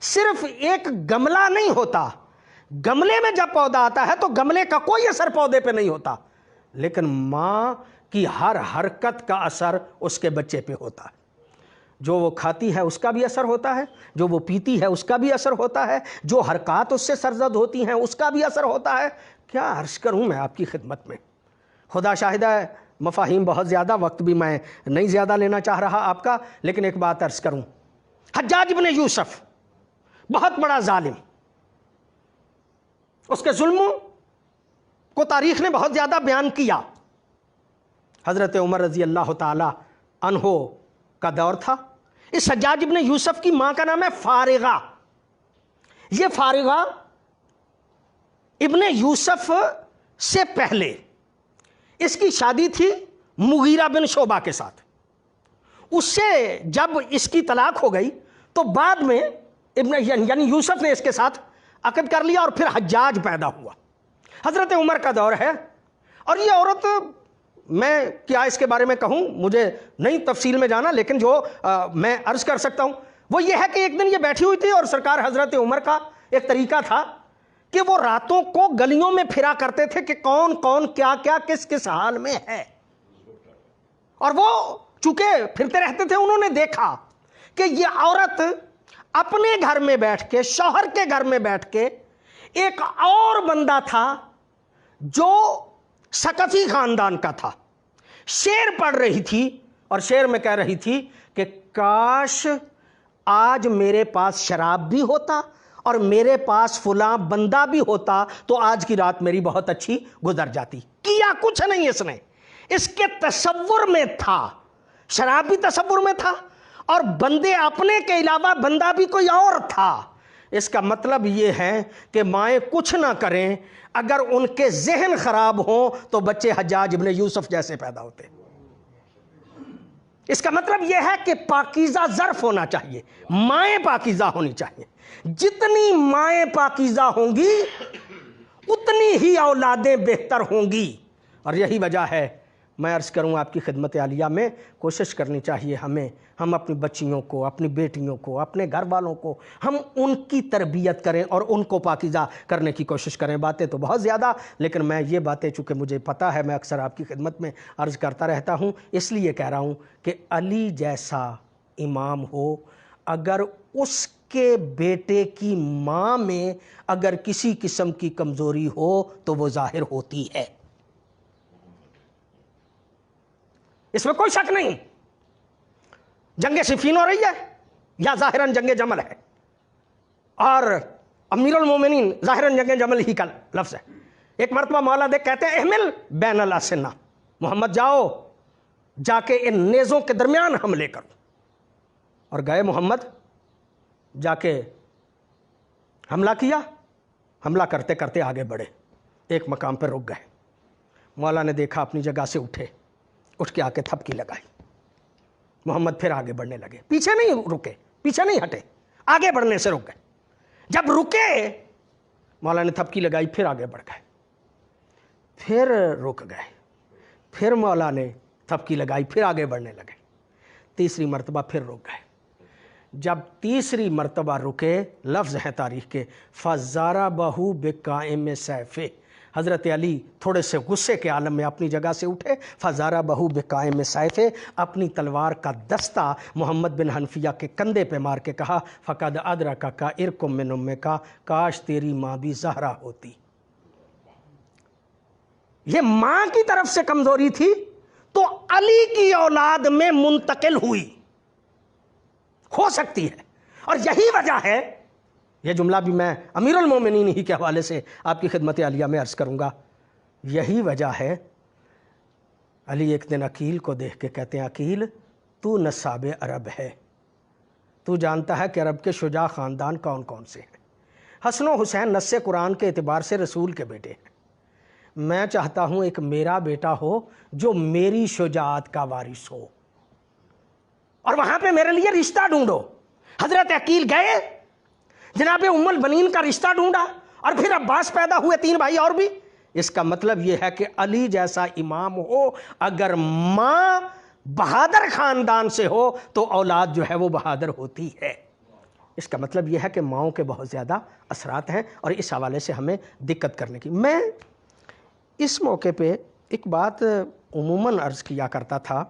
صرف ایک گملہ نہیں ہوتا۔ گملے میں جب پودا آتا ہے تو گملے کا کوئی اثر پودے پہ نہیں ہوتا، لیکن ماں کی ہر حرکت کا اثر اس کے بچے پہ ہوتا ہے۔ جو وہ کھاتی ہے اس کا بھی اثر ہوتا ہے، جو وہ پیتی ہے اس کا بھی اثر ہوتا ہے، جو حرکات اس سے سرزد ہوتی ہیں اس کا بھی اثر ہوتا ہے۔ کیا عرض کروں میں آپ کی خدمت میں، خدا شاہدہ ہے مفاہیم بہت زیادہ، وقت بھی میں نہیں زیادہ لینا چاہ رہا آپ کا، لیکن ایک بات عرض کروں۔ حجاج ابن یوسف بہت بڑا ظالم، اس کے ظلموں کو تاریخ نے بہت زیادہ بیان کیا۔ حضرت عمر رضی اللہ تعالی عنہ کا دور تھا۔ اس حجاج ابن یوسف کی ماں کا نام ہے فارغہ۔ یہ فارغہ ابن یوسف سے پہلے اس کی شادی تھی مغیرہ بن شعبہ کے ساتھ۔ اس سے جب اس کی طلاق ہو گئی تو بعد میں یعنی یوسف نے اس کے ساتھ عقد کر لیا، اور پھر حجاج پیدا ہوا۔ حضرت عمر کا دور ہے، اور یہ عورت، میں کیا اس کے بارے میں کہوں، مجھے نہیں تفصیل میں جانا، لیکن جو میں عرض کر سکتا ہوں وہ یہ ہے کہ ایک دن یہ بیٹھی ہوئی تھی، اور سرکار حضرت عمر کا ایک طریقہ تھا کہ وہ راتوں کو گلیوں میں پھرا کرتے تھے کہ کون کون کیا کیا کس کس حال میں ہے، اور وہ چونکہ پھرتے رہتے تھے، انہوں نے دیکھا کہ یہ عورت اپنے گھر میں بیٹھ کے، شوہر کے گھر میں بیٹھ کے، ایک اور بندہ تھا جو ثقفی خاندان کا تھا، شعر پڑھ رہی تھی، اور شعر میں کہہ رہی تھی کہ کاش آج میرے پاس شراب بھی ہوتا اور میرے پاس فلاں بندہ بھی ہوتا تو آج کی رات میری بہت اچھی گزر جاتی۔ کیا کچھ نہیں اس نے، اس کے تصور میں تھا، شراب بھی تصور میں تھا، اور بندے اپنے کے علاوہ بندہ بھی کوئی اور تھا۔ اس کا مطلب یہ ہے کہ مائیں کچھ نہ کریں، اگر ان کے ذہن خراب ہوں تو بچے حجاج ابن یوسف جیسے پیدا ہوتے۔ اس کا مطلب یہ ہے کہ پاکیزہ ظرف ہونا چاہیے، مائیں پاکیزہ ہونی چاہیے۔ جتنی مائیں پاکیزہ ہوں گی اتنی ہی اولادیں بہتر ہوں گی، اور یہی وجہ ہے میں عرض کروں آپ کی خدمت عالیہ میں، کوشش کرنی چاہیے ہم اپنی بچیوں کو، اپنی بیٹیوں کو، اپنے گھر والوں کو، ہم ان کی تربیت کریں اور ان کو پاکیزہ کرنے کی کوشش کریں۔ باتیں تو بہت زیادہ، لیکن میں یہ باتیں چونکہ مجھے پتہ ہے، میں اکثر آپ کی خدمت میں عرض کرتا رہتا ہوں، اس لیے کہہ رہا ہوں کہ علی جیسا امام ہو، اگر اس کے بیٹے کی ماں میں اگر کسی قسم کی کمزوری ہو تو وہ ظاہر ہوتی ہے، اس میں کوئی شک نہیں۔ جنگ صفین ہو رہی ہے یا ظاہراً جنگ جمل ہے، اور امیر المومنین ظاہراً جنگ جمل ہی کا لفظ ہے۔ ایک مرتبہ مولا دیکھ کہتے ہیں احمل بین الاسنہ، محمد جاؤ جا کے ان نیزوں کے درمیان حملے کرو، اور گئے محمد، جا کے حملہ کیا، حملہ کرتے کرتے آگے بڑھے، ایک مقام پر رک گئے۔ مولا نے دیکھا، اپنی جگہ سے اٹھ کے آ کے تھپکی لگائی، محمد پھر آگے بڑھنے لگے، پیچھے نہیں رکے، پیچھے نہیں ہٹے، آگے بڑھنے سے رک گئے۔ جب رکے مولا نے تھپکی لگائی، پھر آگے بڑھ گئے، پھر رک گئے، پھر مولا نے تھپکی لگائی، پھر آگے بڑھنے لگے، تیسری مرتبہ پھر رک گئے۔ جب تیسری مرتبہ رکے، لفظ ہے تاریخ کے، فَضَرَبَهُ بِقَائِمِ سَيْفِهِ، حضرت علی تھوڑے سے غصے کے عالم میں اپنی جگہ سے اٹھے، فَضَرَبَهُ بِقَائِمِ سَيْفِهِ، اپنی تلوار کا دستہ محمد بن حنفیہ کے کندھے پہ مار کے کہا فَقَدْ أَدْرَكَكَ إِرْكٌ مِّنْ أُمِّكَ، کاش تیری ماں بھی زہرا ہوتی۔ یہ ماں کی طرف سے کمزوری تھی تو علی کی اولاد میں منتقل ہوئی، ہو سکتی ہے، اور یہی وجہ ہے، یہ جملہ بھی میں امیر المومنین ہی کے حوالے سے آپ کی خدمت عالیہ میں عرض کروں گا، یہی وجہ ہے، علی ایک دن عقیل کو دیکھ کے کہتے ہیں عقیل تو نساب عرب ہے، تو جانتا ہے کہ عرب کے شجاع خاندان کون کون سے ہیں، حسن و حسین نص قرآن کے اعتبار سے رسول کے بیٹے ہیں، میں چاہتا ہوں ایک میرا بیٹا ہو جو میری شجاعت کا وارث ہو۔ اور وہاں پہ میرے لیے رشتہ ڈھونڈو. حضرت عقیل گئے, جناب ام البنین کا رشتہ ڈھونڈا, اور پھر عباس پیدا ہوئے, 3 بھائی اور بھی. اس کا مطلب یہ ہے کہ علی جیسا امام ہو, اگر ماں بہادر خاندان سے ہو تو اولاد جو ہے وہ بہادر ہوتی ہے. اس کا مطلب یہ ہے کہ ماؤں کے بہت زیادہ اثرات ہیں, اور اس حوالے سے ہمیں دقت کرنے کی. میں اس موقع پہ ایک بات عموماً عرض کیا کرتا تھا,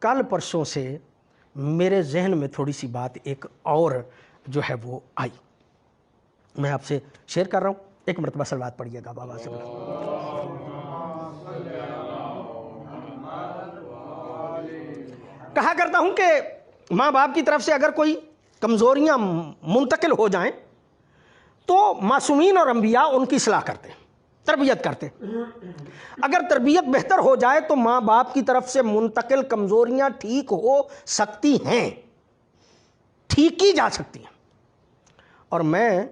کل پرسوں سے میرے ذہن میں تھوڑی سی بات ایک اور جو ہے وہ آئی, میں آپ سے شیئر کر رہا ہوں. ایک مرتبہ صلوات پڑھیے گا بابا سے. کہا کرتا ہوں کہ ماں باپ کی طرف سے اگر کوئی کمزوریاں منتقل ہو جائیں تو معصومین اور انبیاء ان کی اصلاح کرتے ہیں, تربیت کرتے ہیں. اگر تربیت بہتر ہو جائے تو ماں باپ کی طرف سے منتقل کمزوریاں ٹھیک ہو سکتی ہیں, ٹھیک کی جا سکتی ہیں. اور میں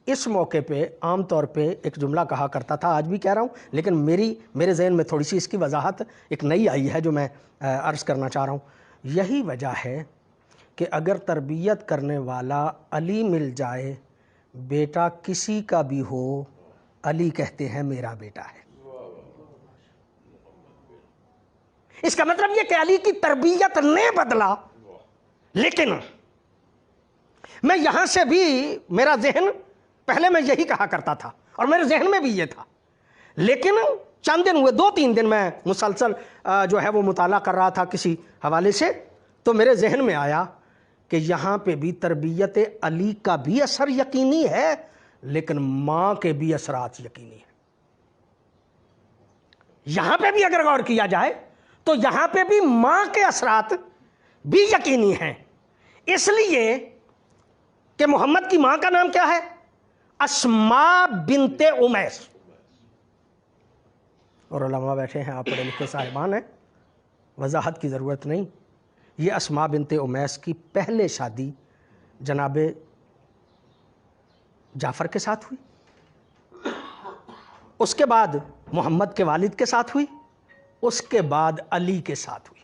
اس موقع پہ عام طور پہ ایک جملہ کہا کرتا تھا, آج بھی کہہ رہا ہوں, لیکن میرے ذہن میں تھوڑی سی اس کی وضاحت ایک نئی آئی ہے جو میں عرض کرنا چاہ رہا ہوں. یہی وجہ ہے کہ اگر تربیت کرنے والا علی مل جائے, بیٹا کسی کا بھی ہو, علی کہتے ہیں میرا بیٹا ہے. اس کا مطلب یہ کہ علی کی تربیت نے بدلا. لیکن میں یہاں سے بھی, میرا ذہن پہلے میں یہی کہا کرتا تھا اور میرے ذہن میں بھی یہ تھا, لیکن چند دن ہوئے, 2-3 دن میں مسلسل جو ہے وہ مطالعہ کر رہا تھا کسی حوالے سے, تو میرے ذہن میں آیا کہ یہاں پہ بھی تربیت علی کا بھی اثر یقینی ہے, لیکن ماں کے بھی اثرات یقینی ہیں. یہاں پہ بھی اگر غور کیا جائے تو یہاں پہ بھی ماں کے اثرات بھی یقینی ہیں. اس لیے کہ محمد کی ماں کا نام کیا ہے؟ اسماء بنت امیس. اور علماء بیٹھے ہیں, آپ پڑھے لکھے صاحبان ہیں, وضاحت کی ضرورت نہیں. یہ اسماء بنت امیس کی پہلے شادی جناب جعفر کے ساتھ ہوئی, اس کے بعد محمد کے والد کے ساتھ ہوئی, اس کے بعد علی کے ساتھ ہوئی.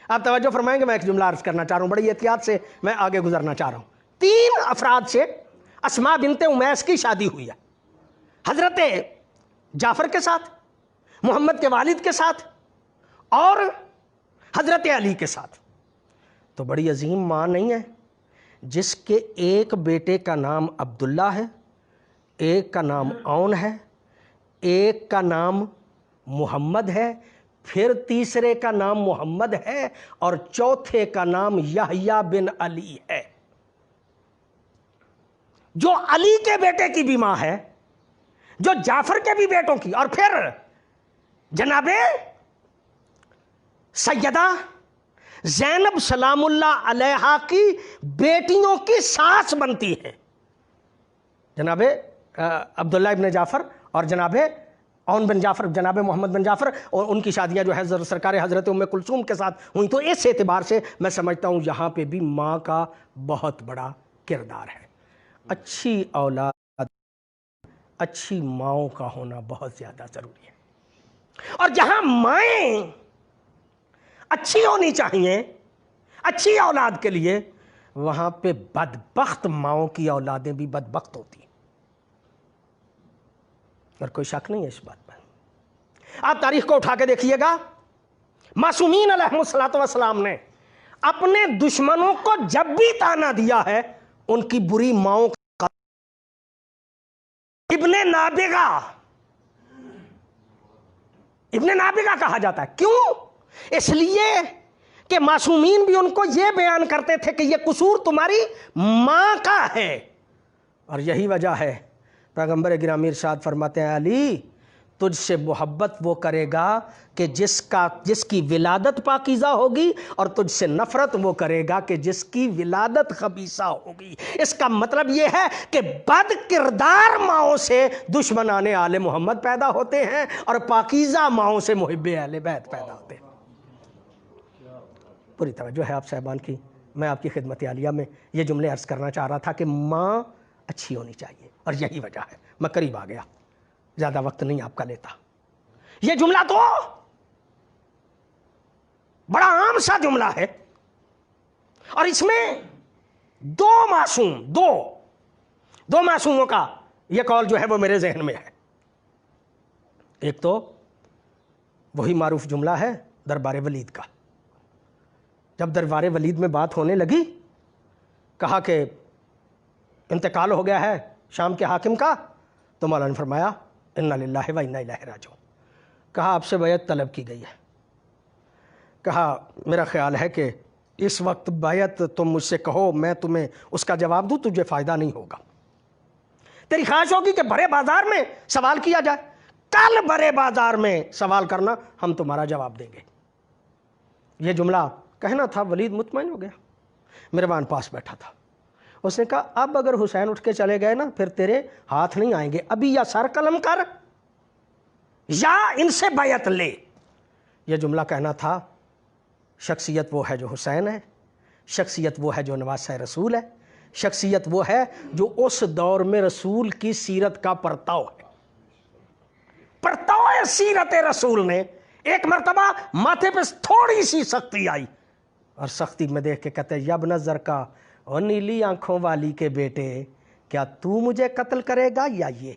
آپ توجہ فرمائیں گے, میں ایک جملہ عرض کرنا چاہ رہا ہوں, بڑی احتیاط سے میں آگے گزرنا چاہ رہا ہوں. 3 افراد سے اسماء بنت امیس کی شادی ہوئی ہے, حضرت جعفر کے ساتھ, محمد کے والد کے ساتھ, اور حضرت علی کے ساتھ. تو بڑی عظیم ماں نہیں ہے جس کے ایک بیٹے کا نام عبداللہ ہے, ایک کا نام عون ہے, ایک کا نام محمد ہے, پھر تیسرے کا نام محمد ہے, اور چوتھے کا نام یحییٰ بن علی ہے, جو علی کے بیٹے کی بھی ماں ہے, جو جعفر کے بھی بیٹوں کی, اور پھر جناب سیدہ زینب سلام اللہ علیہا کی بیٹیوں کی ساس بنتی ہے. جناب عبداللہ ابن جعفر اور جناب عون بن جعفر, جناب محمد بن جعفر, اور ان کی شادیاں جو ہے سرکار حضرت ام کلثوم کے ساتھ ہوئیں. تو اس اعتبار سے میں سمجھتا ہوں یہاں پہ بھی ماں کا بہت بڑا کردار ہے. اچھی اولاد, اچھی ماؤں کا ہونا بہت زیادہ ضروری ہے. اور جہاں مائیں اچھی ہونی چاہیے اچھی اولاد کے لیے, وہاں پہ بدبخت ماؤں کی اولادیں بھی بدبخت ہوتی ہیں, اور کوئی شک نہیں ہے اس بات پر. آپ تاریخ کو اٹھا کے دیکھیے گا, معصومین علیہم الصلوۃ والسلام نے اپنے دشمنوں کو جب بھی طعنہ دیا ہے ان کی بری ماؤں کا. ابن نابغہ کہا جاتا ہے. کیوں؟ اس لیے کہ معصومین بھی ان کو یہ بیان کرتے تھے کہ یہ قصور تمہاری ماں کا ہے. اور یہی وجہ ہے پیغمبر گرامی ارشاد فرماتے ہیں, علی تجھ سے محبت وہ کرے گا کہ جس کی ولادت پاکیزہ ہوگی, اور تجھ سے نفرت وہ کرے گا کہ جس کی ولادت خبیثہ ہوگی. اس کا مطلب یہ ہے کہ بد کردار ماؤں سے دشمنان آل محمد پیدا ہوتے ہیں, اور پاکیزہ ماؤں سے محب اہل بیت پیدا ہوتے ہیں. پوری توجہ ہے آپ صاحبان کی. میں آپ کی خدمت عالیہ میں یہ جملے عرض کرنا چاہ رہا تھا کہ ماں اچھی ہونی چاہیے, اور یہی وجہ ہے. میں قریب آ گیا, زیادہ وقت نہیں آپ کا لیتا. یہ جملہ تو بڑا عام سا جملہ ہے، اور اس میں دو معصوموں کا یہ قول جو ہے وہ میرے ذہن میں ہے۔ ایک تو وہی معروف جملہ ہے دربار ولید کا۔ جب دربار ولید میں بات ہونے لگی، کہا کہ انتقال ہو گیا ہے شام کے حاکم کا، تو مولا نے فرمایا انا للہ و انا الیہ راجعون۔ کہا آپ سے بیعت طلب کی گئی ہے۔ کہا میرا خیال ہے کہ اس وقت بیعت تم مجھ سے کہو، میں تمہیں اس کا جواب دوں، تجھے فائدہ نہیں ہوگا۔ تیری خواہش ہوگی کہ بڑے بازار میں سوال کیا جائے، کل بڑے بازار میں سوال کرنا، ہم تمہارا جواب دیں گے۔ یہ جملہ کہنا تھا، ولید مطمئن ہو گیا، مہربان پاس بیٹھا تھا۔ اس نے کہا اب اگر حسین اٹھ کے چلے گئے نا، پھر تیرے ہاتھ نہیں آئیں گے، ابھی یا سر قلم کر یا ان سے بیعت لے۔ یہ جملہ کہنا تھا، شخصیت وہ ہے جو حسین ہے، شخصیت وہ ہے جو نواسہ رسول ہے، شخصیت وہ ہے جو اس دور میں رسول کی سیرت کا پرتاؤ ہے۔ پرتاؤ سیرت رسول نے ایک مرتبہ ماتھے پہ تھوڑی سی سختی آئی، اور سختی میں دیکھ کے کہتے یا ابن زرکا، اور نیلی آنکھوں والی کے بیٹے، کیا تو مجھے قتل کرے گا یا یہ؟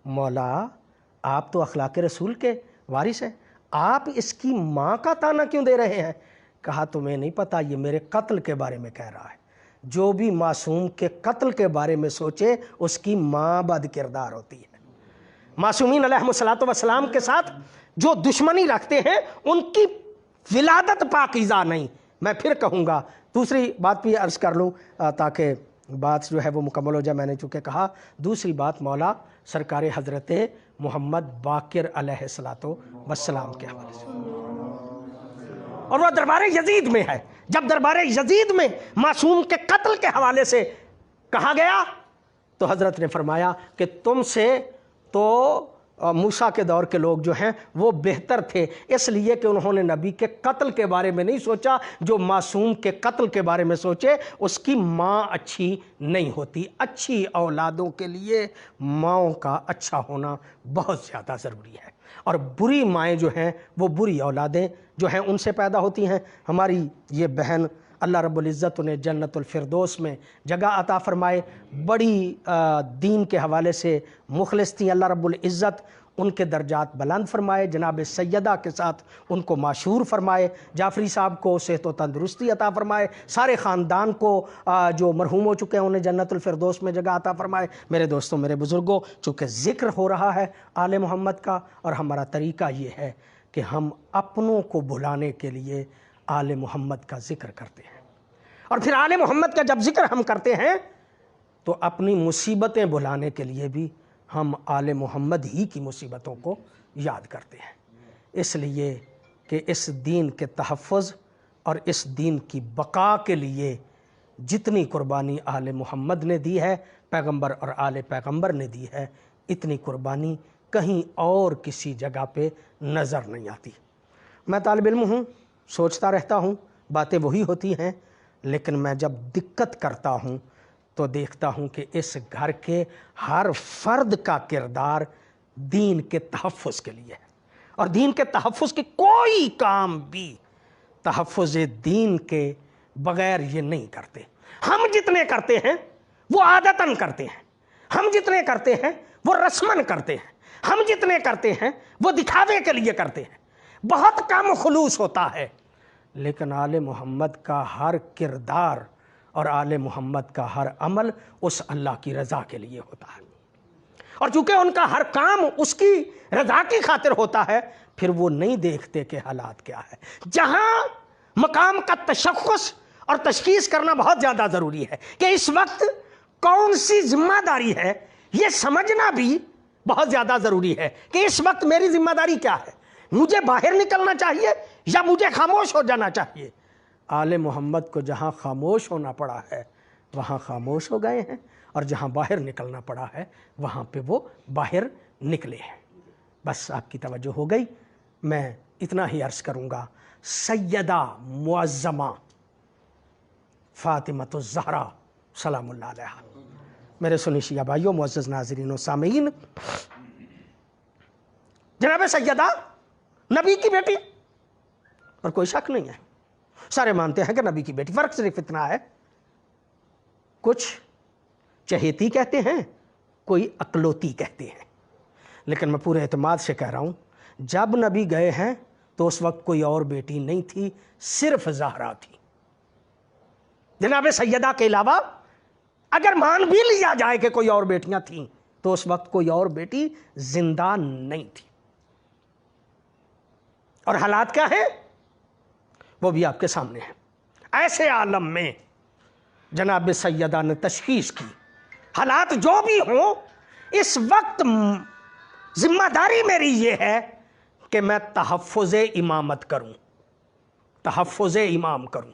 مولا آپ تو اخلاق رسول کے وارث ہیں، آپ اس کی ماں کا تانا کیوں دے رہے ہیں؟ کہا تمہیں نہیں پتا، یہ میرے قتل کے بارے میں کہہ رہا ہے۔ جو بھی معصوم کے قتل کے بارے میں سوچے اس کی ماں بد کردار ہوتی ہے۔ معصومین علیہ الصلوۃ والسلام کے ساتھ جو دشمنی رکھتے ہیں ان کی ولادت پاکیزہ نہیں۔ میں پھر کہوں گا، دوسری بات بھی عرض کر لوں تاکہ بات جو ہے وہ مکمل ہو جائے۔ میں نے چونکہ کہا دوسری بات مولا سرکار حضرت محمد باقر علیہ الصلوۃ والسلام کے حوالے سے، اور وہ دربار یزید میں ہے۔ جب دربار یزید میں معصوم کے قتل کے حوالے سے کہا گیا تو حضرت نے فرمایا کہ تم سے تو موسیٰ کے دور کے لوگ جو ہیں وہ بہتر تھے، اس لیے کہ انہوں نے نبی کے قتل کے بارے میں نہیں سوچا۔ جو معصوم کے قتل کے بارے میں سوچے اس کی ماں اچھی نہیں ہوتی۔ اچھی اولادوں کے لیے ماؤں کا اچھا ہونا بہت زیادہ ضروری ہے، اور بری مائیں جو ہیں وہ بری اولادیں جو ہیں ان سے پیدا ہوتی ہیں۔ ہماری یہ بہن اللہ رب العزت انہیں جنت الفردوس میں جگہ عطا فرمائے، بڑی دین کے حوالے سے مخلص تھیں، اللہ رب العزت ان کے درجات بلند فرمائے، جناب سیدہ کے ساتھ ان کو معشور فرمائے، جعفری صاحب کو صحت و تندرستی عطا فرمائے، سارے خاندان کو جو مرحوم ہو چکے ہیں انہیں جنت الفردوس میں جگہ عطا فرمائے۔ میرے دوستوں، میرے بزرگوں، چونکہ ذکر ہو رہا ہے آل محمد کا، اور ہمارا طریقہ یہ ہے کہ ہم اپنوں کو بھلانے کے لیے آل محمد کا ذکر کرتے ہیں، اور پھر آل محمد کا جب ذکر ہم کرتے ہیں تو اپنی مصیبتیں بھلانے کے لیے بھی ہم آل محمد ہی کی مصیبتوں کو یاد کرتے ہیں، اس لیے کہ اس دین کے تحفظ اور اس دین کی بقا کے لیے جتنی قربانی آل محمد نے دی ہے، پیغمبر اور آل پیغمبر نے دی ہے، اتنی قربانی کہیں اور کسی جگہ پہ نظر نہیں آتی۔ میں طالب علم ہوں، سوچتا رہتا ہوں، باتیں وہی ہوتی ہیں، لیکن میں جب دقت کرتا ہوں تو دیکھتا ہوں کہ اس گھر کے ہر فرد کا کردار دین کے تحفظ کے لیے ہے، اور دین کے تحفظ کی کوئی کام بھی تحفظ دین کے بغیر یہ نہیں کرتے۔ ہم جتنے کرتے ہیں وہ عادتاً کرتے ہیں، ہم جتنے کرتے ہیں وہ رسماً کرتے ہیں، ہم جتنے کرتے ہیں وہ دکھاوے کے لیے کرتے ہیں، بہت کم خلوص ہوتا ہے۔ لیکن آل محمد کا ہر کردار اور آل محمد کا ہر عمل اس اللہ کی رضا کے لیے ہوتا ہے، اور چونکہ ان کا ہر کام اس کی رضا کی خاطر ہوتا ہے، پھر وہ نہیں دیکھتے کہ حالات کیا ہے۔ جہاں مقام کا تشخص اور تشخیص کرنا بہت زیادہ ضروری ہے کہ اس وقت کون سی ذمہ داری ہے، یہ سمجھنا بھی بہت زیادہ ضروری ہے کہ اس وقت میری ذمہ داری کیا ہے، مجھے باہر نکلنا چاہیے یا مجھے خاموش ہو جانا چاہیے۔ آل محمد کو جہاں خاموش ہونا پڑا ہے وہاں خاموش ہو گئے ہیں، اور جہاں باہر نکلنا پڑا ہے وہاں پہ وہ باہر نکلے ہیں۔ بس آپ کی توجہ ہو گئی، میں اتنا ہی عرض کروں گا۔ سیدہ معظمہ فاطمۃ الزہرا سلام اللہ علیہا، میرے سنی شیعہ بھائیوں، معزز ناظرین و سامعین، جناب سیدہ نبی کی بیٹی اور کوئی شک نہیں ہے، سارے مانتے ہیں کہ نبی کی بیٹی، فرق صرف اتنا ہے کچھ چہیتی کہتے ہیں، کوئی اکلوتی کہتے ہیں، لیکن میں پورے اعتماد سے کہہ رہا ہوں جب نبی گئے ہیں تو اس وقت کوئی اور بیٹی نہیں تھی، صرف زہرا تھی۔ جناب سیدہ کے علاوہ اگر مان بھی لیا جائے کہ کوئی اور بیٹیاں تھیں تو اس وقت کوئی اور بیٹی زندہ نہیں تھی۔ اور حالات کیا ہیں وہ بھی آپ کے سامنے ہیں۔ ایسے عالم میں جناب سیدہ نے تشخیص کی، حالات جو بھی ہوں اس وقت ذمہ داری میری یہ ہے کہ میں تحفظ امامت کروں، تحفظ امام کروں،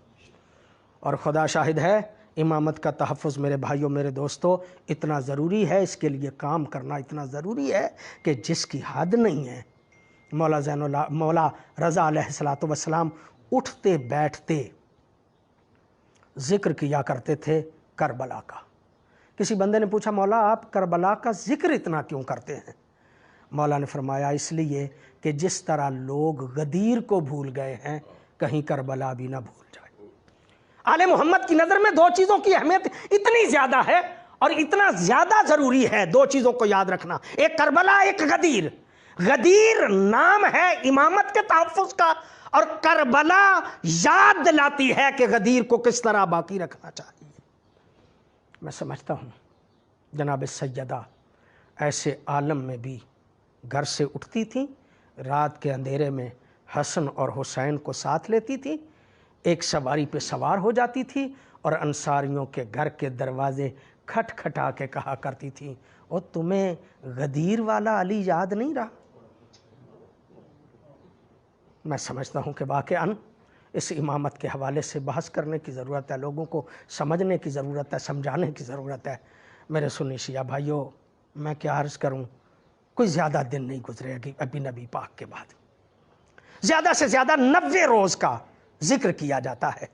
اور خدا شاہد ہے امامت کا تحفظ میرے بھائیوں، میرے دوستوں، اتنا ضروری ہے، اس کے لیے کام کرنا اتنا ضروری ہے کہ جس کی حد نہیں ہے۔ مولا رضا علیہ السلام اٹھتے بیٹھتے ذکر کیا کرتے تھے کربلا کا۔ کسی بندے نے پوچھا مولا آپ کربلا کا ذکر اتنا کیوں کرتے ہیں؟ مولا نے فرمایا اس لیے کہ جس طرح لوگ غدیر کو بھول گئے ہیں کہیں کربلا بھی نہ بھول جائے۔ آل محمد کی نظر میں دو چیزوں کی اہمیت اتنی زیادہ ہے اور اتنا زیادہ ضروری ہے، دو چیزوں کو یاد رکھنا، ایک کربلا، ایک غدیر۔ غدیر نام ہے امامت کے تحفظ کا، اور کربلا یاد دلاتی ہے کہ غدیر کو کس طرح باقی رکھنا چاہیے۔ میں سمجھتا ہوں جناب سیدہ ایسے عالم میں بھی گھر سے اٹھتی تھیں، رات کے اندھیرے میں حسن اور حسین کو ساتھ لیتی تھی، ایک سواری پہ سوار ہو جاتی تھی اور انصاریوں کے گھر کے دروازے کھٹ کھٹا کے کہا کرتی تھی اور تمہیں غدیر والا علی یاد نہیں رہا؟ میں سمجھتا ہوں کہ واقعاً اس امامت کے حوالے سے بحث کرنے کی ضرورت ہے، لوگوں کو سمجھنے کی ضرورت ہے، سمجھانے کی ضرورت ہے۔ میرے سنی شیعہ بھائیوں، میں کیا عرض کروں، کوئی زیادہ دن نہیں گزرے ابھی نبی پاک کے بعد، زیادہ سے زیادہ 90 روز کا ذکر کیا جاتا ہے،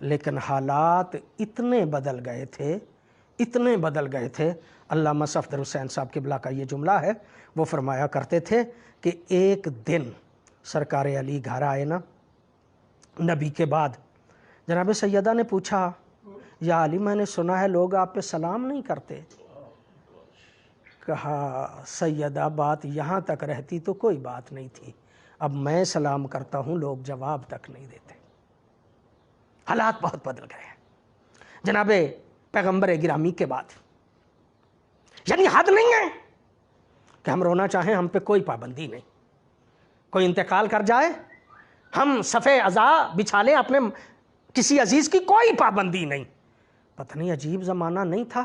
لیکن حالات اتنے بدل گئے تھے، اتنے بدل گئے تھے۔ علامہ صفدر حسین صاحب قبلہ کا یہ جملہ ہے، وہ فرمایا کرتے تھے کہ ایک دن سرکار علی گھر آئے نا نبی کے بعد، جناب سیدہ نے پوچھا یا علی میں نے سنا ہے لوگ آپ پہ سلام نہیں کرتے۔ کہا سیدہ بات یہاں تک رہتی تو کوئی بات نہیں تھی، اب میں سلام کرتا ہوں لوگ جواب تک نہیں دیتے۔ حالات بہت بدل گئے ہیں جناب پیغمبر گرامی کے بعد، یعنی حد نہیں ہے کہ ہم رونا چاہیں ہم پہ کوئی پابندی نہیں، کوئی انتقال کر جائے ہم صفے عزا بچھا لیں اپنے کسی عزیز کی، کوئی پابندی نہیں۔ پتہ نہیں عجیب زمانہ نہیں تھا،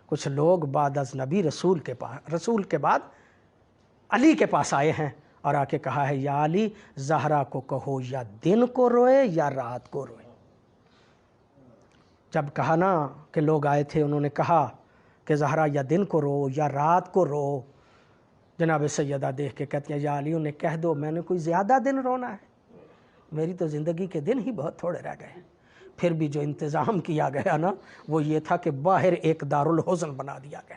کچھ لوگ بعد از نبی رسول کے بعد علی کے پاس آئے ہیں اور آ کے کہا ہے یا علی زہرا کو کہو یا دن کو روئے یا رات کو روئے۔ جب کہا نا کہ لوگ آئے تھے انہوں نے کہا کہ زہرا یا دن کو رو یا رات کو رو، جناب سیدہ دیکھ کے کہتی ہیں یا علی انہیں کہہ دو میں نے کوئی زیادہ دن رونا ہے، میری تو زندگی کے دن ہی بہت تھوڑے رہ گئے۔ پھر بھی جو انتظام کیا گیا نا وہ یہ تھا کہ باہر ایک دارالحزن بنا دیا گیا،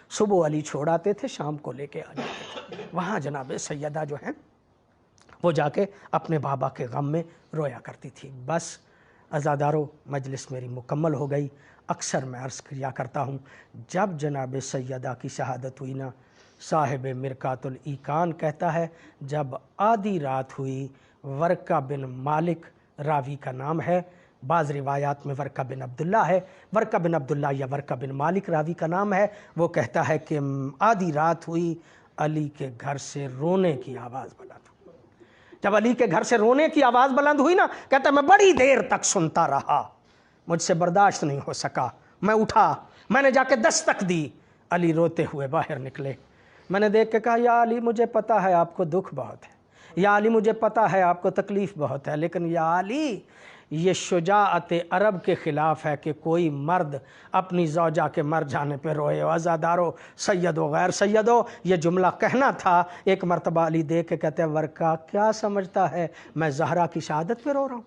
صبح علی چھوڑ آتے تھے شام کو لے کے آ جاتے تھے، وہاں جناب سیدہ جو ہیں وہ جا کے اپنے بابا کے غم میں رویا کرتی تھی۔ بس عزادارو مجلس میری مکمل ہو گئی۔ اکثر میں عرض کیا کرتا ہوں جب جناب سیدہ کی شہادت ہوئی نا، صاحب مرکات الایقان کہتا ہے جب آدھی رات ہوئی، ورقہ بن مالک راوی کا نام ہے، بعض روایات میں ورقہ بن عبداللہ ہے، ورقہ بن عبداللہ یا ورقہ بن مالک راوی کا نام ہے، وہ کہتا ہے کہ آدھی رات ہوئی، علی کے گھر سے رونے کی آواز بلند ہوئی۔ جب علی کے گھر سے رونے کی آواز بلند ہوئی نا، کہتا ہے میں بڑی دیر تک سنتا رہا، مجھ سے برداشت نہیں ہو سکا، میں اٹھا، میں نے جا کے دستک دی، علی روتے ہوئے باہر نکلے۔ میں نے دیکھ کے کہا یا علی مجھے پتہ ہے آپ کو دکھ بہت ہے، یا علی مجھے پتہ ہے آپ کو تکلیف بہت ہے، لیکن یا علی یہ شجاعت عرب کے خلاف ہے کہ کوئی مرد اپنی زوجہ کے مر جانے پہ روئے۔ عزادارو سید و غیر سیدو، یہ جملہ کہنا تھا۔ ایک مرتبہ علی دیکھ کے کہتے ہیں ورقہ کیا سمجھتا ہے میں زہرا کی شہادت پہ رو رہا ہوں؟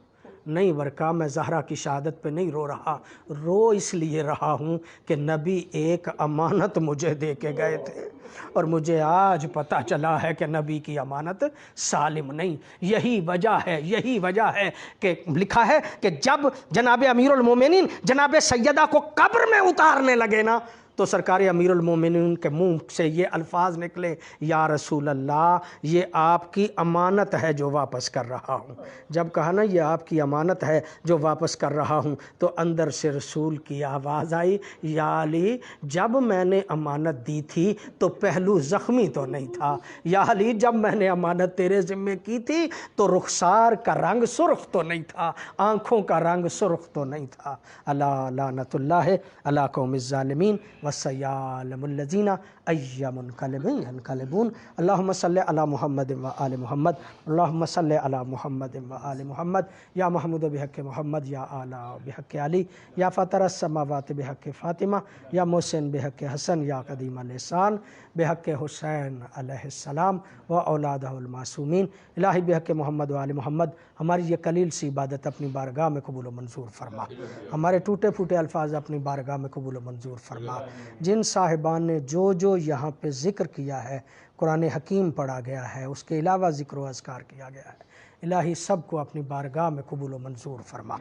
نہیں ورکا میں زہرا کی شہادت پہ نہیں رو رہا، رو اس لیے رہا ہوں کہ نبی ایک امانت مجھے دے کے گئے تھے اور مجھے آج پتہ چلا ہے کہ نبی کی امانت سالم نہیں۔ یہی وجہ ہے کہ لکھا ہے کہ جب جناب امیر المومنین جناب سیدہ کو قبر میں اتارنے لگے نا تو سرکار امیر المومنین کے منہ سے یہ الفاظ نکلے، یا رسول اللہ یہ آپ کی امانت ہے جو واپس کر رہا ہوں۔ جب کہا نا یہ آپ کی امانت ہے جو واپس کر رہا ہوں تو اندر سے رسول کی آواز آئی، یا علی جب میں نے امانت دی تھی تو پہلو زخمی تو نہیں تھا، یا علی جب میں نے امانت تیرے ذمے کی تھی تو رخسار کا رنگ سرخ تو نہیں تھا، آنکھوں کا رنگ سرخ تو نہیں تھا۔ الا لعنت اللہ علی قوم الظالمین وسیعلم الذین ای منقلب ینقلبون۔ اللہم صلی علی محمد و آل محمد، اللہم صلی علی محمد و آل محمد، یا محمود بحق محمد، یا اعلیٰ بحق علی، یا فاطر السماوات بحق فاطمہ، یا محسن بحق حسن، یا قدیم الاحسان بحق حسین علیہ السلام و اولادہ المعصومین۔ الہی بحق محمد و آل محمد ہماری یہ قلیل سی عبادت اپنی بارگاہ میں قبول و منظور فرما، ہمارے ٹوٹے پھوٹے الفاظ اپنی بارگاہ میں قبول و منظور فرما۔ جن صاحبان نے جو یہاں پہ ذکر کیا ہے، قرآن حکیم پڑھا گیا ہے، اس کے علاوہ ذکر و اذکار کیا گیا ہے، الہی سب کو اپنی بارگاہ میں قبول و منظور فرما۔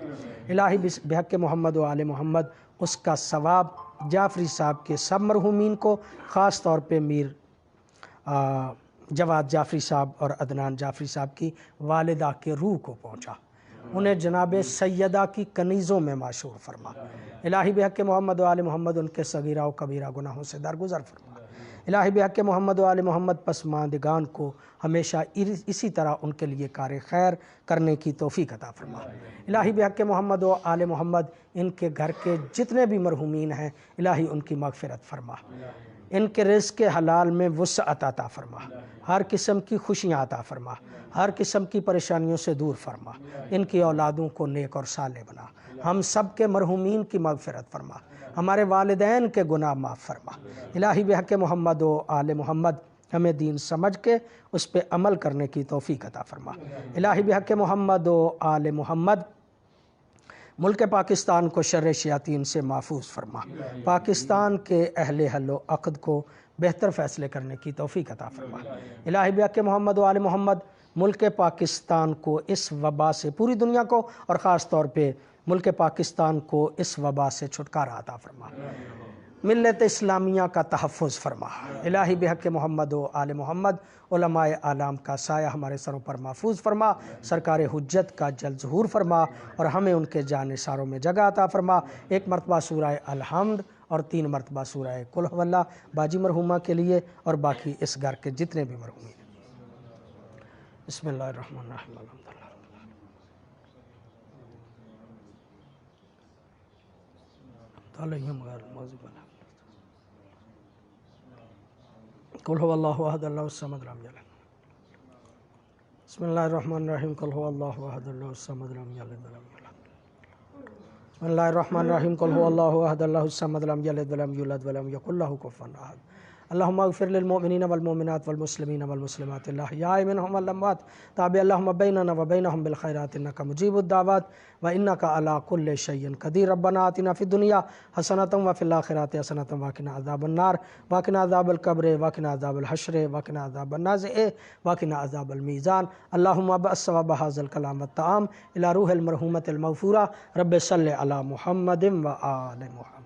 الہی بحق محمد و آل محمد اس کا ثواب جعفری صاحب کے سب مرحومین کو، خاص طور پہ میر جواد جعفری صاحب اور عدنان جعفری صاحب کی والدہ کے روح کو پہنچا، انہیں جناب سیدہ کی کنیزوں میں معشور فرما۔ الہی بحق محمد و آل محمد ان کے صغیرہ و کبیرہ گناہوں سے درگزر فرما۔ الہی بحق محمد و آل محمد پسماندگان کو ہمیشہ اسی طرح ان کے لیے کار خیر کرنے کی توفیق عطا فرما۔ الہی بحق محمد و آل محمد ان کے گھر کے جتنے بھی مرحومین ہیں الہی ان کی مغفرت فرما، ان کے رزق حلال میں وسعت عطا فرما، ہر قسم کی خوشیاں عطا فرما، ہر قسم کی پریشانیوں سے دور فرما، ان کی اولادوں کو نیک اور صالح بنا، ہم سب کے مرحومین کی مغفرت فرما، ہمارے والدین کے گناہ معاف فرما۔ الہی بحق محمد و آل محمد ہمیں دین سمجھ کے اس پہ عمل کرنے کی توفیق عطا فرما۔ الہی بحق محمد و آل محمد ملک پاکستان کو شر شیاطین سے محفوظ فرما، پاکستان کے اہل حل و عقد کو بہتر فیصلے کرنے کی توفیق عطا فرما۔ الہی بحق محمد و آل محمد ملک پاکستان کو اس وبا سے، پوری دنیا کو اور خاص طور پہ ملک پاکستان کو اس وبا سے چھٹکارا عطا فرما، ملت اسلامیہ کا تحفظ فرما۔ الہی بحق محمد و آل محمد علماء اعلام کا سایہ ہمارے سروں پر محفوظ فرما، سرکار حجت کا جلد ظہور فرما اور ہمیں ان کے جانثاروں میں جگہ عطا فرما۔ ایک مرتبہ سورہ الحمد اور 3 مرتبہ سورہ قل هو اللہ باجی مرحومہ کے لیے اور باقی اس گھر کے جتنے بھی مرحومین۔ بسم اللہ الرحمن الرحیم، الحمدللہ علیہم غیر المغضوب علیہم۔ قل هو اللہ احد اللہ الصمد لم یلد۔ بسم اللہ الرحمن الرحیم، قل هو اللہ احد اللہ الصمد لم یلد ولم یولد۔ بسم اللہ الرحمن الرحیم، قل هو اللہ احد اللہ الصمد لم یلد ولم یولد ولم یکن له کفوا احد۔ اللہم اغفر للمؤمنین والمؤمنات والمسلمین والمسلمات الاحیاء منہم والاموات، تابع اللہم بیننا وبینہم بالخیرات انکا مجیب الدعوات وانکا علی کل شیء قدیر۔ ربنا آتنا فی الدنیا حسنۃ وفی الآخرۃ حسنۃ وقنا عذاب النار وقنا عذاب القبر وقنا عذاب الحشر وقنا عذاب النازع وقنا عذاب المیزان۔ اللہم ابعث ثواب ھذا الکلام والطعام الی روح المرحومۃ المغفورہ۔ رب صلی علی محمد و آل محمد۔